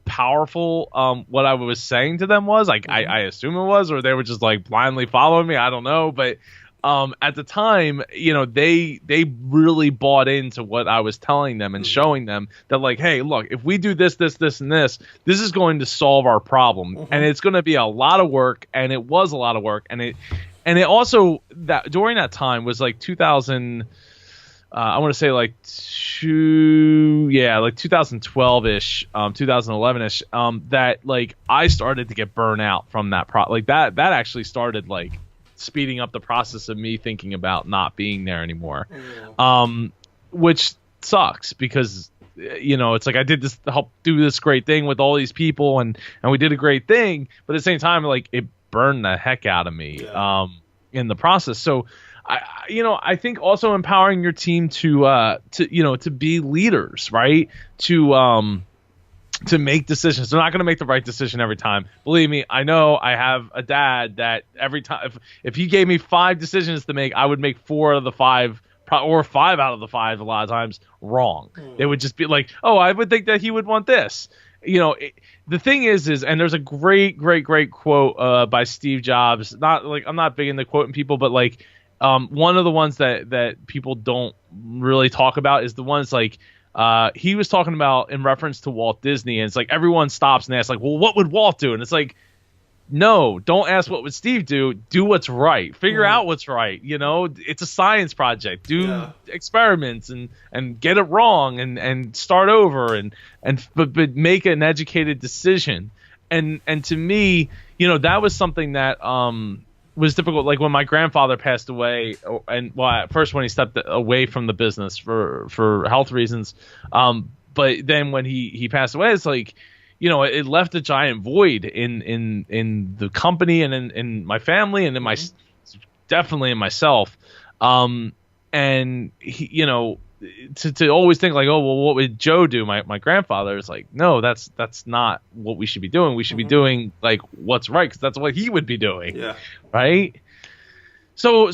powerful what I was saying to them was. Like, I assume it was, or they were just like blindly following me. I don't know, but at the time, they really bought into what I was telling them and showing them that, like, hey, look, if we do this, this, this, and this is going to solve our problem, and it's going to be a lot of work, and it was a lot of work, and it also, that during that time was like 2000. I want to say like 2012-ish, 2011-ish, that like I started to get burnt out from that that actually started like speeding up the process of me thinking about not being there anymore. Which sucks because it's like I did this to help do this great thing with all these people and we did a great thing, but at the same time like it burned the heck out of me in the process. So I think also empowering your team to be leaders, right? To make decisions. They're not going to make the right decision every time. Believe me, I know. I have a dad that every time, if he gave me 5 decisions to make, I would make 4 out of the 5, or 5 out of the 5 a lot of times wrong. They would just be like, oh, I would think that he would want this. The thing is, and there's a great quote by Steve Jobs. Not like I'm not big into quoting people, but like one of the ones that people don't really talk about is the ones like he was talking about in reference to Walt Disney, and it's like everyone stops and asks like, well, what would Walt do? And it's like, no, don't ask what would Steve do. Do what's right. Figure out what's right. It's a science project. Do experiments and get it wrong and start over but make an educated decision. And to me, that was something that was difficult. Like when my grandfather passed away, and at first when he stepped away from the business for health reasons, but then when he passed away, it's like, it left a giant void in the company and in my family and in my definitely in myself. And he, to always think like, oh, well, what would Joe do? My grandfather is like, no, that's not what we should be doing. We should be doing like what's right, because that's what he would be doing. Yeah. Right. So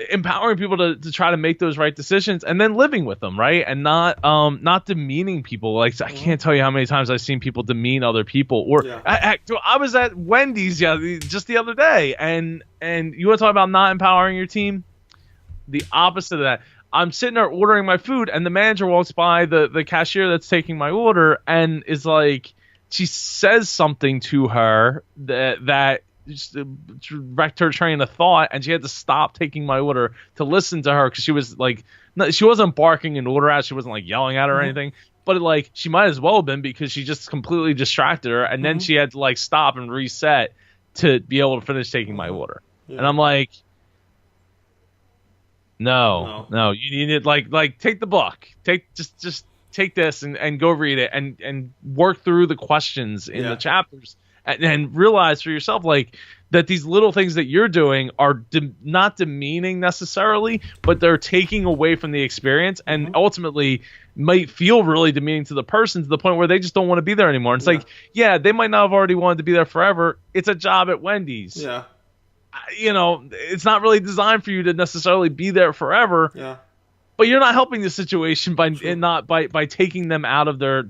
empowering people to try to make those right decisions and then living with them, right? And not demeaning people. Like I can't tell you how many times I've seen people demean other people. Or I was at Wendy's just the other day, and you want to talk about not empowering your team? The opposite of that. I'm sitting there ordering my food, and the manager walks by the cashier that's taking my order, and is like, she says something to her that just wrecked her train of thought, and she had to stop taking my order to listen to her, because she was like, she wasn't barking an order out, she wasn't like yelling at her or anything, but like she might as well have been, because she just completely distracted her, and then she had to like stop and reset to be able to finish taking my order. And I'm like, no, you need like take the book, just take this and go read it and work through the questions in the chapters. And realize for yourself, like, that these little things that you're doing are not demeaning necessarily, but they're taking away from the experience, and ultimately might feel really demeaning to the person, to the point where they just don't want to be there anymore. And it's like, they might not have already wanted to be there forever. It's a job at Wendy's. Yeah. It's not really designed for you to necessarily be there forever. Yeah. But you're not helping the situation by taking them out of their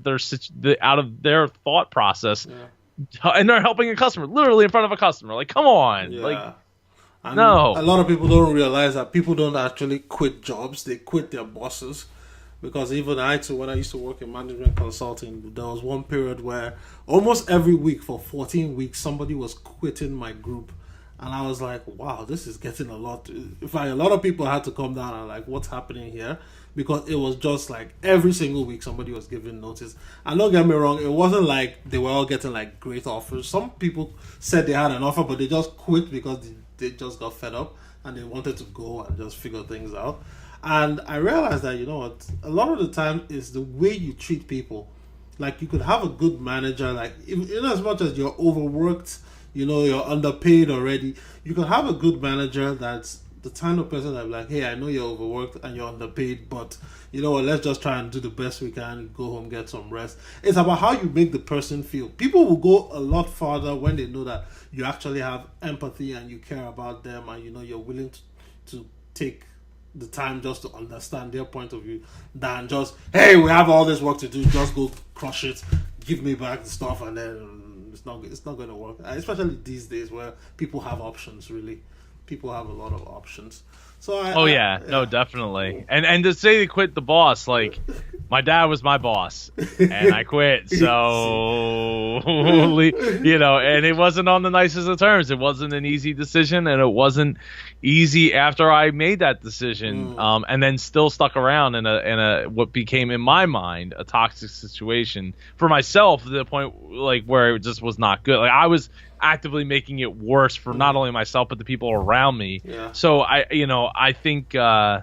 thought process. Yeah. And they're helping a customer, literally in front of a customer. Like, come on. Yeah. No. A lot of people don't realize that people don't actually quit jobs. They quit their bosses. Because even I too, when I used to work in management consulting, there was one period where almost every week for 14 weeks, somebody was quitting my group. And I was like, wow, this is getting a lot. In fact, a lot of people had to come down and like, what's happening here? Because it was just like every single week somebody was giving notice. And don't get me wrong, it wasn't like they were all getting like great offers. Some people said they had an offer, but they just quit because they just got fed up and they wanted to go and just figure things out. And I realized that, a lot of the time is the way you treat people. Like, you could have a good manager, like, in as much as you're overworked, you're underpaid already, you can have a good manager that's the kind of person that's like, hey, I know you're overworked and you're underpaid, but you know what, let's just try and do the best we can, go home, get some rest. It's about how you make the person feel. People will go a lot farther when they know that you actually have empathy and you care about them, and you're willing to take the time just to understand their point of view, than just, hey, we have all this work to do, just go crush it, give me back the stuff, and then it's not going to work. Especially these days where people have options, really. people have a lot of options. So no, definitely. And to say to quit the boss, like my dad was my boss, and I quit. So and it wasn't on the nicest of terms. It wasn't an easy decision, and it wasn't easy after I made that decision. And then still stuck around in a what became in my mind a toxic situation for myself, to the point like where it just was not good. Like I was actively making it worse for not only myself but the people around me. So I think I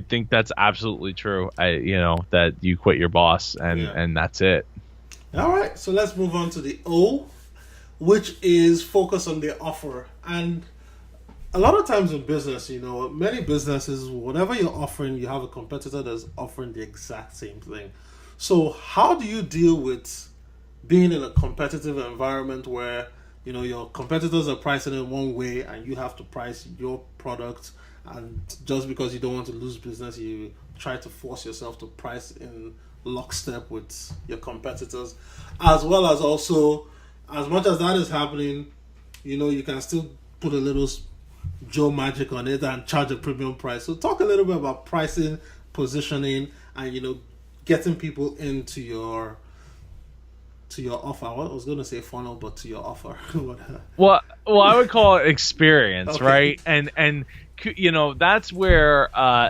think that's absolutely true. That you quit your boss and that's it. All right, so let's move on to the O, which is focus on the offer. And a lot of times in business, many businesses, whatever you're offering, you have a competitor that's offering the exact same thing. So how do you deal with being in a competitive environment where your competitors are pricing it one way and you have to price your product, and just because you don't want to lose business, you try to force yourself to price in lockstep with your competitors, as well as also, as much as that is happening, you can still put a little Joe magic on it and charge a premium price. So talk a little bit about pricing, positioning, and getting people into your offer. I was going to say funnel, but to your offer. well, I would call it experience, okay. Right? And that's where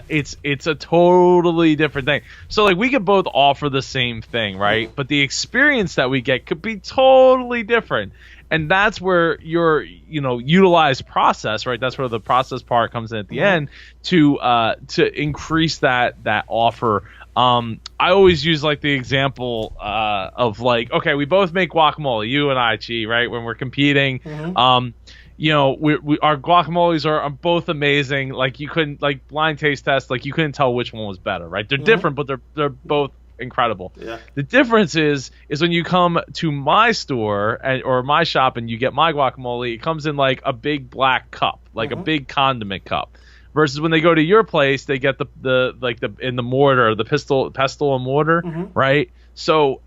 it's a totally different thing. So like we could both offer the same thing, right? But the experience that we get could be totally different. And that's where your utilize process, right? That's where the process part comes in at the end to increase that offer. I always use like the example of like, okay, we both make guacamole, you and I, Chi, right? When we're competing, our guacamoles are both amazing. Like you couldn't, like blind taste test, like you couldn't tell which one was better, right? They're different, but they're both incredible. Yeah. The difference is when you come to my store or my shop and you get my guacamole, it comes in like a big black cup, like a big condiment cup. Versus when they go to your place, they get the in the mortar, the pestle and mortar, right? So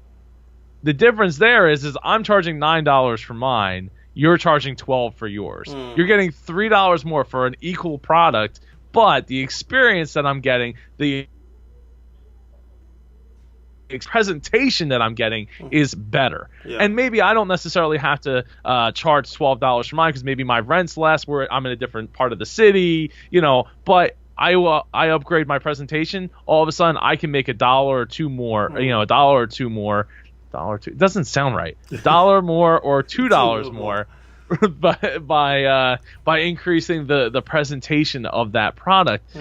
the difference there is I'm charging $9 for mine, you're charging $12 for yours. You're getting $3 more for an equal product, but the experience that I'm getting, the presentation that I'm getting is better. And maybe I don't necessarily have to charge $12 for mine because maybe my rent's less, where I'm in a different part of the city, but I upgrade my presentation, all of a sudden I can make $1 or $2 more, $1 or $2 more, $2, it doesn't sound right, $1 more or $2 more. by increasing the presentation of that product.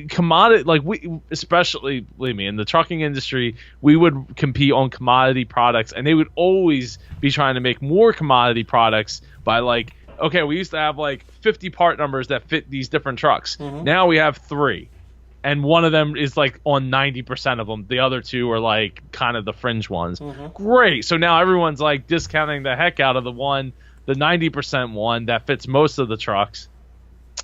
Commodity, like we, especially, believe me, in the trucking industry, we would compete on commodity products, and they would always be trying to make more commodity products by like, okay, we used to have like 50 part numbers that fit these different trucks. Now we have 3. And one of them is like on 90% of them. The other 2 are like kind of the fringe ones. Great. So now everyone's like discounting the heck out of the 90% one that fits most of the trucks.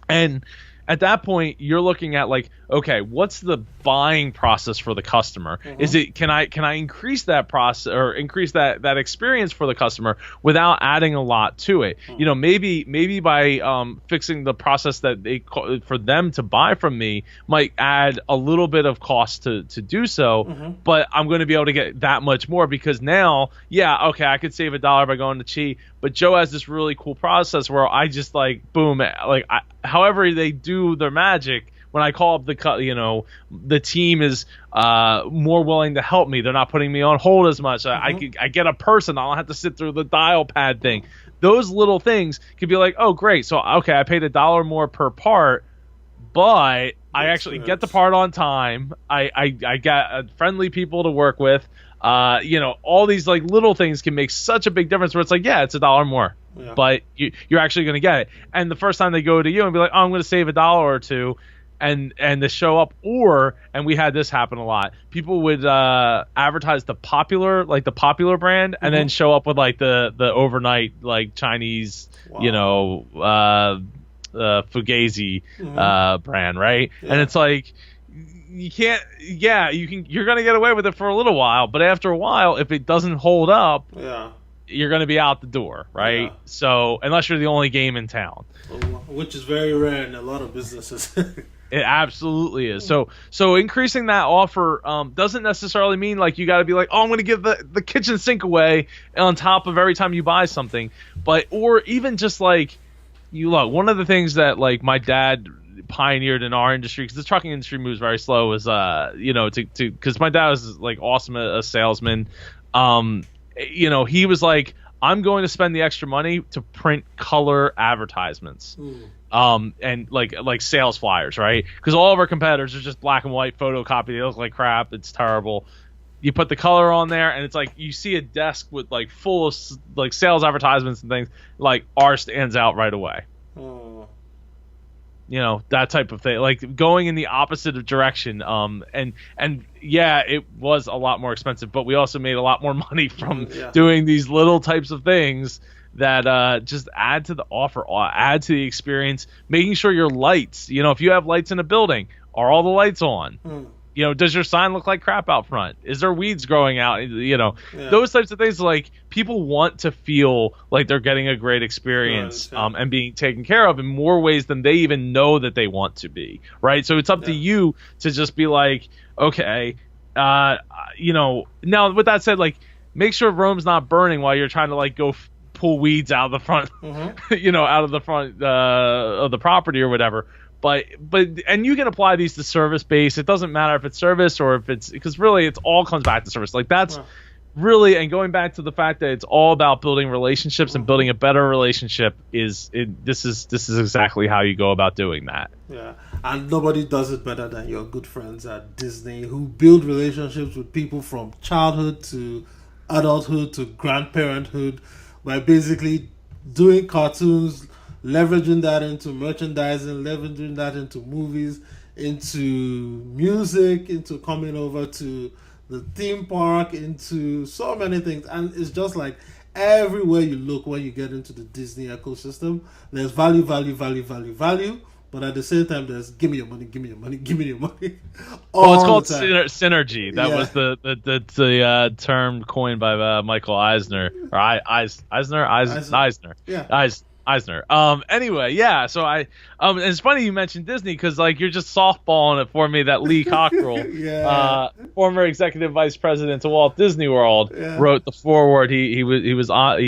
And at that point, you're looking at like, okay, what's the buying process for the customer? Is it can I increase that process or increase that experience for the customer without adding a lot to it? Maybe by fixing the process that for them to buy from me might add a little bit of cost to do so, but I'm going to be able to get that much more because now, I could save $1 by going to Chi, but Joe has this really cool process where I just like boom, however they do their magic. When I call up the team is more willing to help me. They're not putting me on hold as much. I get a person. I don't have to sit through the dial pad thing. Those little things could be like, oh, great. So, okay, I paid $1 more per part, but I actually get the part on time. I got friendly people to work with. All these like little things can make such a big difference where it's like, it's $1 more. But you're actually going to get it. And the first time they go to you and be like, oh, I'm going to save $1 or $2. And to show up, and we had this happen a lot. People would advertise the popular brand, and then show up with like the overnight like Chinese, Fugazi brand, right? And it's like you can't. You're gonna get away with it for a little while, but after a while, if it doesn't hold up, you're going to be out the door, right? Yeah. So unless you're the only game in town, which is very rare in a lot of businesses. it absolutely is. So increasing that offer doesn't necessarily mean like you got to be like, oh, I'm going to give the kitchen sink away on top of every time you buy something, or even just like one of the things that like my dad pioneered in our industry, because the trucking industry moves very slow, was because my dad was like awesome a salesman. He was like, I'm going to spend the extra money to print color advertisements. And like sales flyers, right? Because all of our competitors are just black and white photocopy. They look like crap. It's terrible. You put the color on there, and it's like you see a desk with like full of like sales advertisements and things. Like ours stands out right away. That type of thing, like going in the opposite direction. And yeah, it was a lot more expensive, but we also made a lot more money from doing these little types of things that just add to the offer, add to the experience, making sure your lights, if you have lights in a building, are all the lights on? Does your sign look like crap out front? Is there weeds growing out? Those types of things. Like people want to feel like they're getting a great experience, and being taken care of in more ways than they even know that they want to be. Right. So it's up to you to just be like, okay, now with that said, like make sure Rome's not burning while you're trying to like go pull weeds out of the front, out of the front of the property or whatever. But you can apply these to service base. It doesn't matter if it's service or if it's, because really it's all comes back to service. Like that's really, and going back to the fact that it's all about building relationships and building a better relationship this is exactly how you go about doing that. Yeah, and nobody does it better than your good friends at Disney, who build relationships with people from childhood to adulthood to grandparenthood by basically doing cartoons, leveraging that into merchandising, leveraging that into movies, into music, into coming over to the theme park, into so many things. And it's just like everywhere you look when you get into the Disney ecosystem, there's value. But at the same time, there's give me your money. Well, it's called synergy. That was the term coined by Michael Eisner. Or Eisner. Yeah. Eisner. Anyway, yeah. So it's funny you mentioned Disney, because like you're just softballing it for me that Lee Cockrell, former executive vice president to Walt Disney World, wrote the foreword. He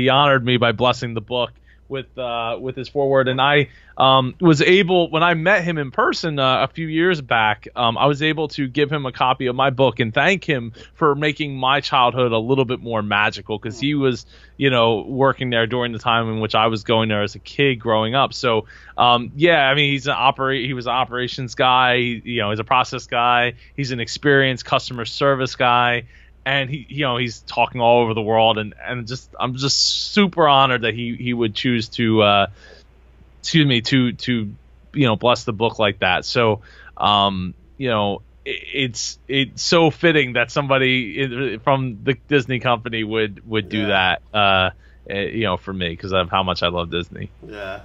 honored me by blessing the book with his foreword, and I was able, when I met him in person a few years back, I was able to give him a copy of my book and thank him for making my childhood a little bit more magical, because he was working there during the time in which I was going there as a kid growing up. So he was an operations guy, he's a process guy, he's an experienced customer service guy. And he's talking all over the world, and I'm just super honored that he would choose to bless the book like that. So it's so fitting that somebody from the Disney company would do that for me, because of how much I love Disney. Yeah.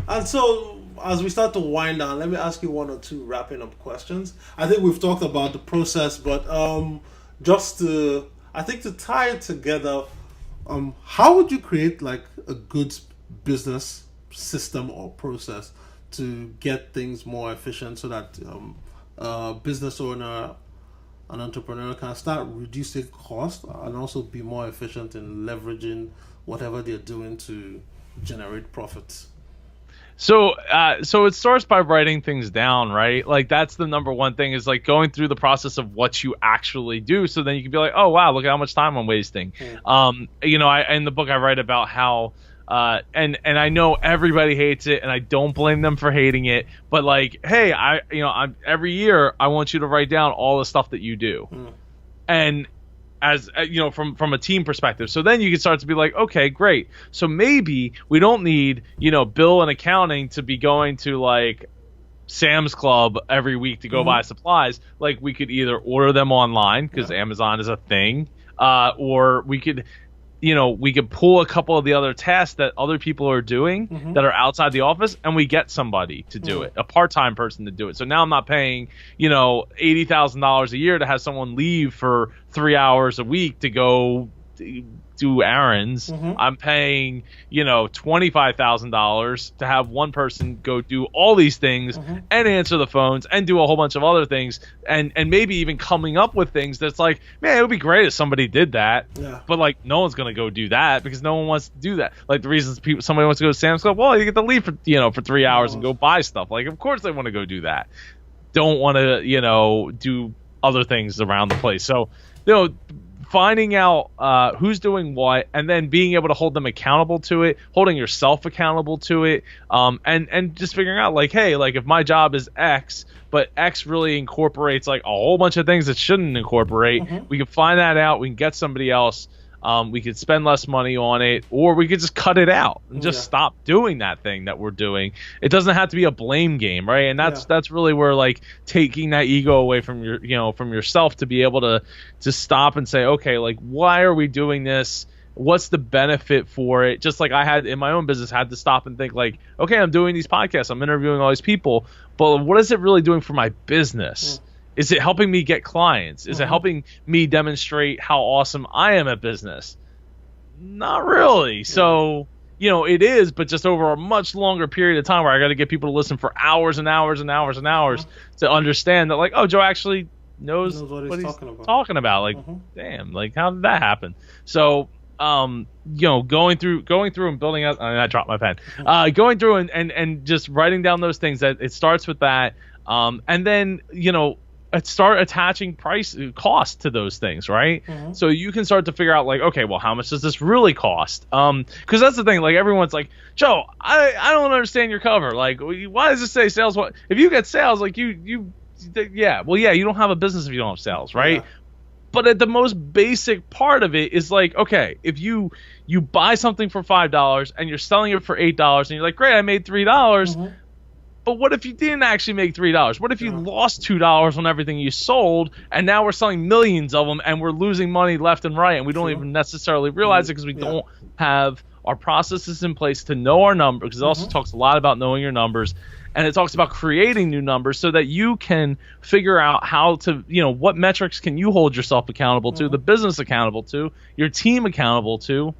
And so as we start to wind down, let me ask you one or two wrapping up questions. I think we've talked about the process, but just to tie it together, how would you create like a good business system or process to get things more efficient, so that a business owner, an entrepreneur, can start reducing costs and also be more efficient in leveraging whatever they're doing to generate profits? So it starts by writing things down, right? Like that's the number one thing, is like going through the process of what you actually do. So then you can be like, oh wow, look at how much time I'm wasting. In the book I write about how, and I know everybody hates it, and I don't blame them for hating it. But like, hey, I'm every year I want you to write down all the stuff that you do, and as from a team perspective. So then you can start to be like, okay, great. So maybe we don't need, bill and accounting to be going to like Sam's Club every week to go buy supplies. Like we could either order them online, because Amazon is a thing, or we could pull a couple of the other tasks that other people are doing that are outside the office, and we get somebody to do it, a part-time person to do it. So now I'm not paying, $80,000 a year to have someone leave for 3 hours a week to go, do errands. I'm paying, $25,000 to have one person go do all these things and answer the phones and do a whole bunch of other things, and maybe even coming up with things that's like, man, it would be great if somebody did that. Yeah. But like, no one's gonna go do that because no one wants to do that. Like the reasons somebody wants to go to Sam's Club, well, you get to leave for 3 hours and go buy stuff. Like, of course they want to go do that. Don't want to, do other things around the place. So, finding out who's doing what, and then being able to hold them accountable to it, holding yourself accountable to it, and just figuring out like, hey, like if my job is X, but X really incorporates like a whole bunch of things that shouldn't incorporate, we can find that out. We can get somebody else. We could spend less money on it, or we could just cut it out and just stop doing that thing that we're doing. It doesn't have to be a blame game, right? And that's really where like taking that ego away from from yourself to be able to stop and say, okay, like why are we doing this? What's the benefit for it? Just like I had in my own business, had to stop and think like, okay, I'm doing these podcasts, I'm interviewing all these people, but what is it really doing for my business? Is it helping me get clients? Is it helping me demonstrate how awesome I am at business? Not really. So, it is, but just over a much longer period of time where I got to get people to listen for hours and hours and hours and hours to understand that, like, oh, Joe actually knows what he's talking about. Like, damn, like, how did that happen? So, going through and building out, I dropped my pen. Going through and just writing down those things, that it starts with that. And then, start attaching cost to those things, right? So you can start to figure out like, okay, well, how much does this really cost? Because that's the thing, like everyone's like, Joe, I don't understand your cover. Like, why does it say sales? What if you get sales? Like you don't have a business if you don't have sales, right? Yeah. But at the most basic part of it is like, okay, if you buy something for $5 and you're selling it for $8 and you're like, great, I made $3. But what if you didn't actually make $3? What if you lost $2 on everything you sold, and now we're selling millions of them, and we're losing money left and right, and we don't even necessarily realize it because we don't have our processes in place to know our numbers, because it also talks a lot about knowing your numbers, and it talks about creating new numbers so that you can figure out how to, what metrics can you hold yourself accountable to, the business accountable to, your team accountable to,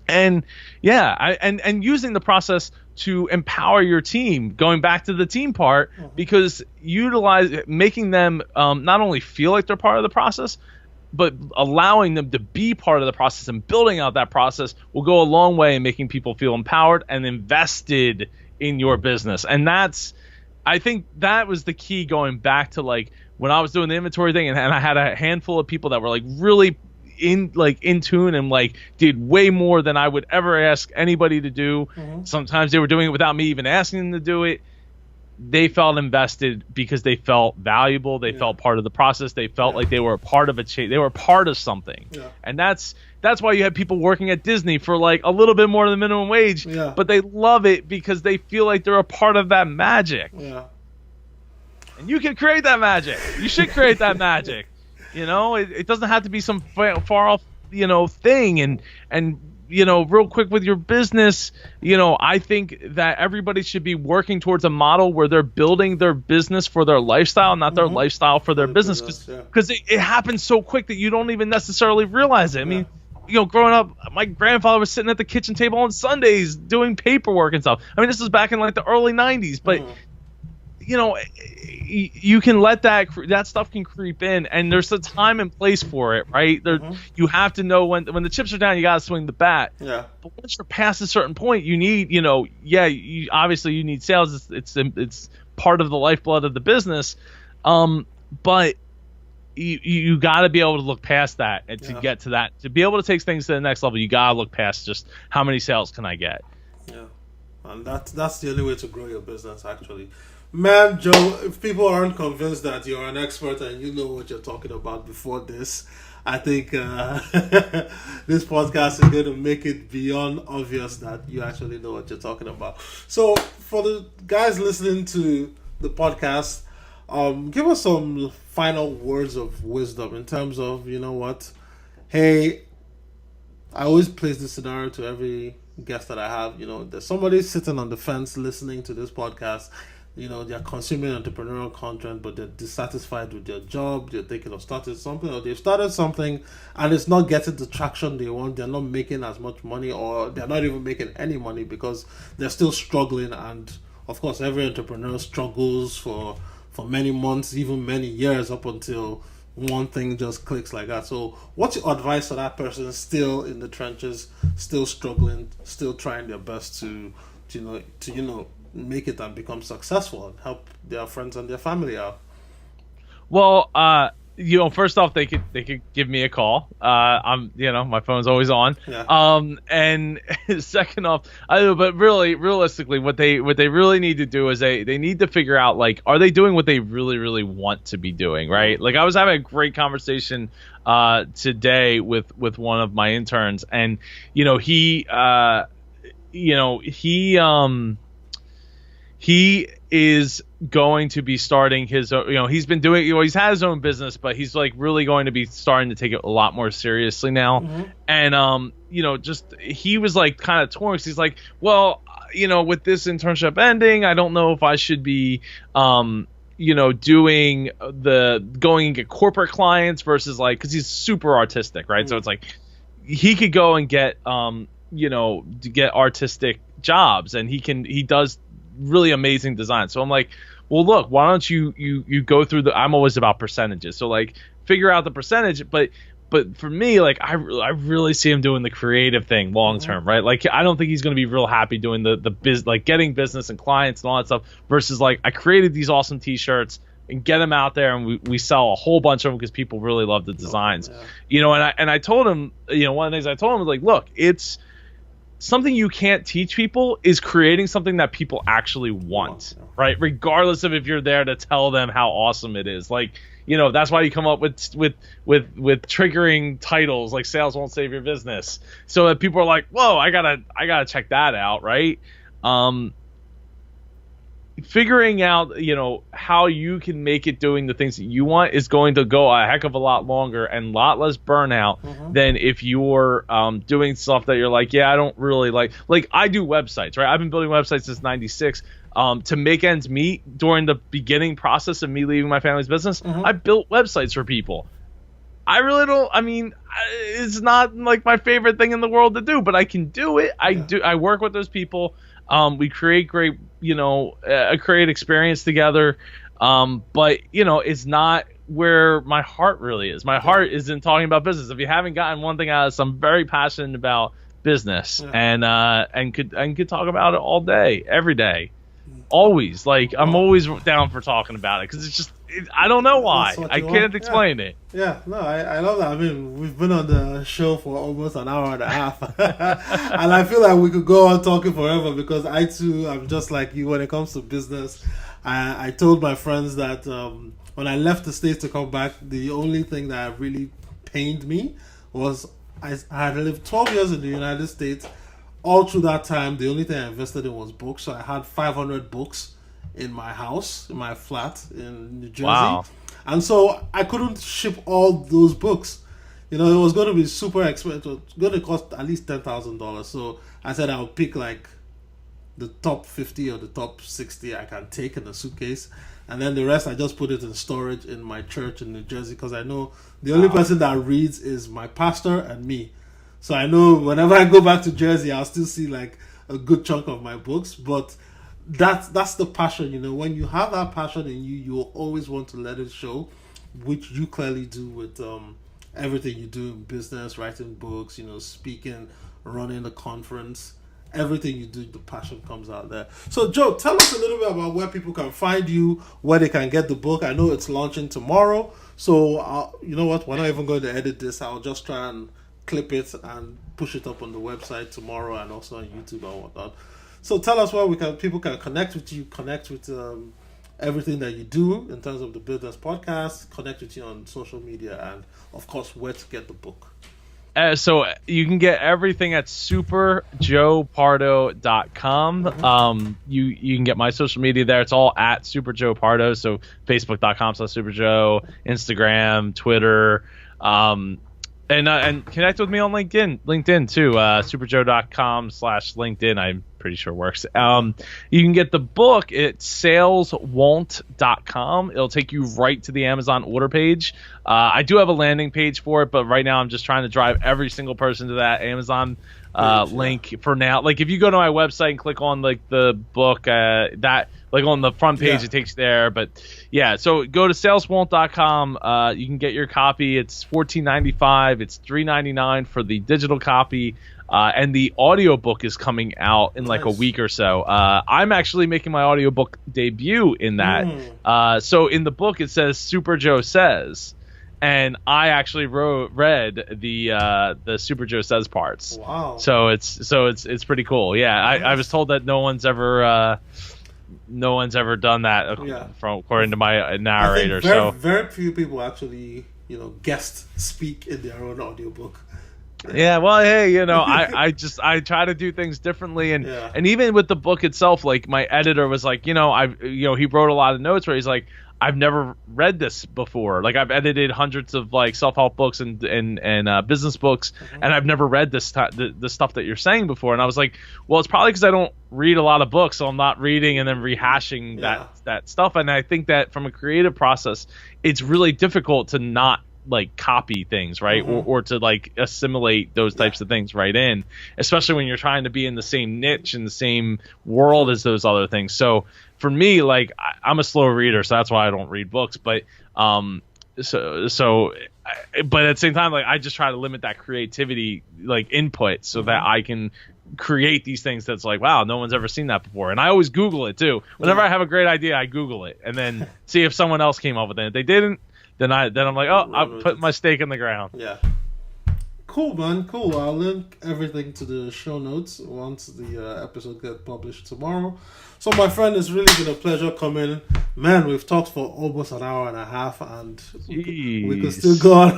and and using the process to empower your team, going back to the team part, because making them not only feel like they're part of the process, but allowing them to be part of the process and building out that process will go a long way in making people feel empowered and invested in your business. And I think that was the key, going back to like when I was doing the inventory thing, and I had a handful of people that were like really in tune and like did way more than I would ever ask anybody to do. Sometimes they were doing it without me even asking them to do it. They felt invested because they felt valuable. They felt part of the process. They felt like they were a part of a chain. They were part of something. And that's why you have people working at Disney for like a little bit more than the minimum wage, but they love it because they feel like they're a part of that magic. And you can create that magic. You should create that magic. It doesn't have to be some far off, thing. And real quick with your business, I think that everybody should be working towards a model where they're building their business for their lifestyle, not their lifestyle for their business. Because it happens so quick that you don't even necessarily realize it. I mean, growing up, my grandfather was sitting at the kitchen table on Sundays doing paperwork and stuff. I mean, this was back in like the early 90s, but you can let that stuff can creep in, and there's a time and place for it, right? You have to know when the chips are down, you got to swing the bat. But once you're past a certain point, you need, obviously you need sales. It's part of the lifeblood of the business. But you got to be able to look past that and to get to that, to be able to take things to the next level. You got to look past just how many sales can I get. And that's the only way to grow your business, actually. Man, Joe, if people aren't convinced that you're an expert and you know what you're talking about before this, I think this podcast is going to make it beyond obvious that you actually know what you're talking about. So, for the guys listening to the podcast, give us some final words of wisdom in terms of, hey, I always place this scenario to every guest that I have. There's somebody sitting on the fence listening to this podcast. they're consuming entrepreneurial content, but they're dissatisfied with their job. They're thinking of starting something, or they've started something and it's not getting the traction they want. They're not making as much money, or they're not even making any money because they're still struggling. And of course, every entrepreneur struggles for many months, even many years, up until one thing just clicks like that. So what's your advice to that person still in the trenches, still struggling, still trying their best to make it and become successful and help their friends and their family out? Well, first off, they could give me a call. My phone's always on. Yeah. And second off, but really, realistically, what they really need to do is they need to figure out, like, are they doing what they really, really want to be doing, right? Like, I was having a great conversation today with one of my interns, and he is going to be starting his own, he's been doing, he's had his own business, but he's like really going to be starting to take it a lot more seriously now. Mm-hmm. And, he was like kind of torn, because he's like, well, with this internship ending, I don't know if I should be, going and get corporate clients versus, like, cause he's super artistic, right? Mm-hmm. So it's like, he could go and get, to get artistic jobs, and he does really amazing design. So I'm like, well, look, why don't you go through I'm always about percentages. So, like, figure out the percentage, but for me, like, I really see him doing the creative thing long term, right? Like, I don't think he's going to be real happy doing the biz, like getting business and clients and all that stuff, versus, like, I created these awesome t-shirts and get them out there, and we sell a whole bunch of them because people really love the designs. And I told him, one of the things I told him was, like, look, it's something you can't teach people is creating something that people actually want, right? Regardless of if you're there to tell them how awesome it is. Like, that's why you come up with triggering titles like "Sales Won't Save Your Business," so that people are like, "Whoa, I gotta check that out," right? Figuring out, how you can make it doing the things that you want is going to go a heck of a lot longer and a lot less burnout than if you're doing stuff that you're like, yeah, I don't really like I do websites, right? I've been building websites since 96 to make ends meet during the beginning process of me leaving my family's business. I built websites for people. I really don't, it's not like my favorite thing in the world to do, but I can do it. I work with those people. We create great, a great experience together. But it's not where my heart really is. My heart is in talking about business. If you haven't gotten one thing out of this, I'm very passionate about business, and could talk about it all day, every day, always. Like, I'm always down for talking about it, because it's just, I don't know why. I can't explain it. Yeah, no, I love that. We've been on the show for almost an hour and a half. And I feel like we could go on talking forever, because I too am just like you when it comes to business. I told my friends that when I left the States to come back, the only thing that really pained me was I had lived 12 years in the United States. All through that time, the only thing I invested in was books. So I had 500 books in my house, in my flat in New Jersey. Wow. And so I couldn't ship all those books. It was going to be super expensive. It was going to cost at least $10,000. So I said I'll pick like the top 50 or the top 60 I can take in a suitcase. And then the rest I just put it in storage in my church in New Jersey, because I know the only person that reads is my pastor and me. So I know whenever I go back to Jersey, I'll still see like a good chunk of my books. But that's the passion. When you have that passion in you, you'll always want to let it show, which you clearly do with everything you do in business, writing books, speaking, running a conference. Everything you do, the passion comes out there. So, Joe, tell us a little bit about where people can find you, where they can get the book. I know it's launching tomorrow. So, you know what? We're not even going to edit this. I'll just try and clip it and push it up on the website tomorrow, and also on YouTube and whatnot. So tell us where people can connect with you, connect with everything that you do in terms of the Business Podcast, connect with you on social media, and of course where to get the book. So you can get everything at superjoepardo.com. You can get my social media there. It's all at Super Joe Pardo. So facebook.com/superjoe, Instagram, Twitter, and connect with me on LinkedIn too. Superjoe.com/LinkedIn. I'm pretty sure works. You can get the book at saleswon't.com. It'll take you right to the Amazon order page. I do have a landing page for it, but right now I'm just trying to drive every single person to that Amazon link for now. Like if you go to my website and click on like the book, that like on the front page, it takes you there. But yeah, so go to saleswon't.com. You can get your copy. It's $14.95. It's $3.99 for the digital copy. And the audiobook is coming out in like a week or so. I'm actually making my audiobook debut in that. So in the book it says Super Joe Says, and I actually read the Super Joe Says parts. Wow. So it's pretty cool. Yeah, I was told that no one's ever done that from according to my narrator. Very few people actually guest speak in their own audiobook. Yeah, well, hey, I try to do things differently, and even with the book itself, like my editor was like, he wrote a lot of notes where he's like, I've never read this before. Like I've edited hundreds of like self-help books and business books, and I've never read the stuff that you're saying before. And I was like, well, it's probably because I don't read a lot of books, so I'm not reading and then rehashing that stuff. And I think that from a creative process, it's really difficult to not like copy things, right? Or to like assimilate those types of things right in, especially when you're trying to be in the same niche in the same world as those other things. So for me, like I'm a slow reader, so that's why I don't read books. But but at the same time, like I just try to limit that creativity like input so that I can create these things that's like, wow, no one's ever seen that before. And I always Google it too. Whenever I have a great idea, I Google it and then see if someone else came up with it. If they didn't, then I'm like, oh, I'll put my stake in the ground. Yeah. Cool, man. Cool. I'll link everything to the show notes once the episode gets published tomorrow. So, my friend, it's really been a pleasure coming. Man, we've talked for almost an hour and a half, and we could still go on.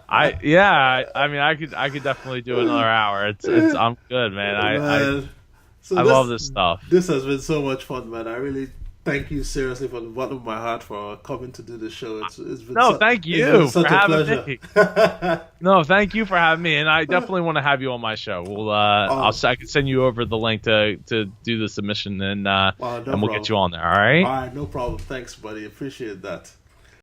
I mean, I could definitely do another hour. I'm good, man. I love this stuff. This has been so much fun, man. I really thank you seriously from the bottom of my heart for coming to do the show. It's been thank you for having me. No, thank you for having me, and I definitely want to have you on my show. We'll I can send you over the link to do the submission, and we'll get you on there. All right. All right, no problem. Thanks, buddy. Appreciate that.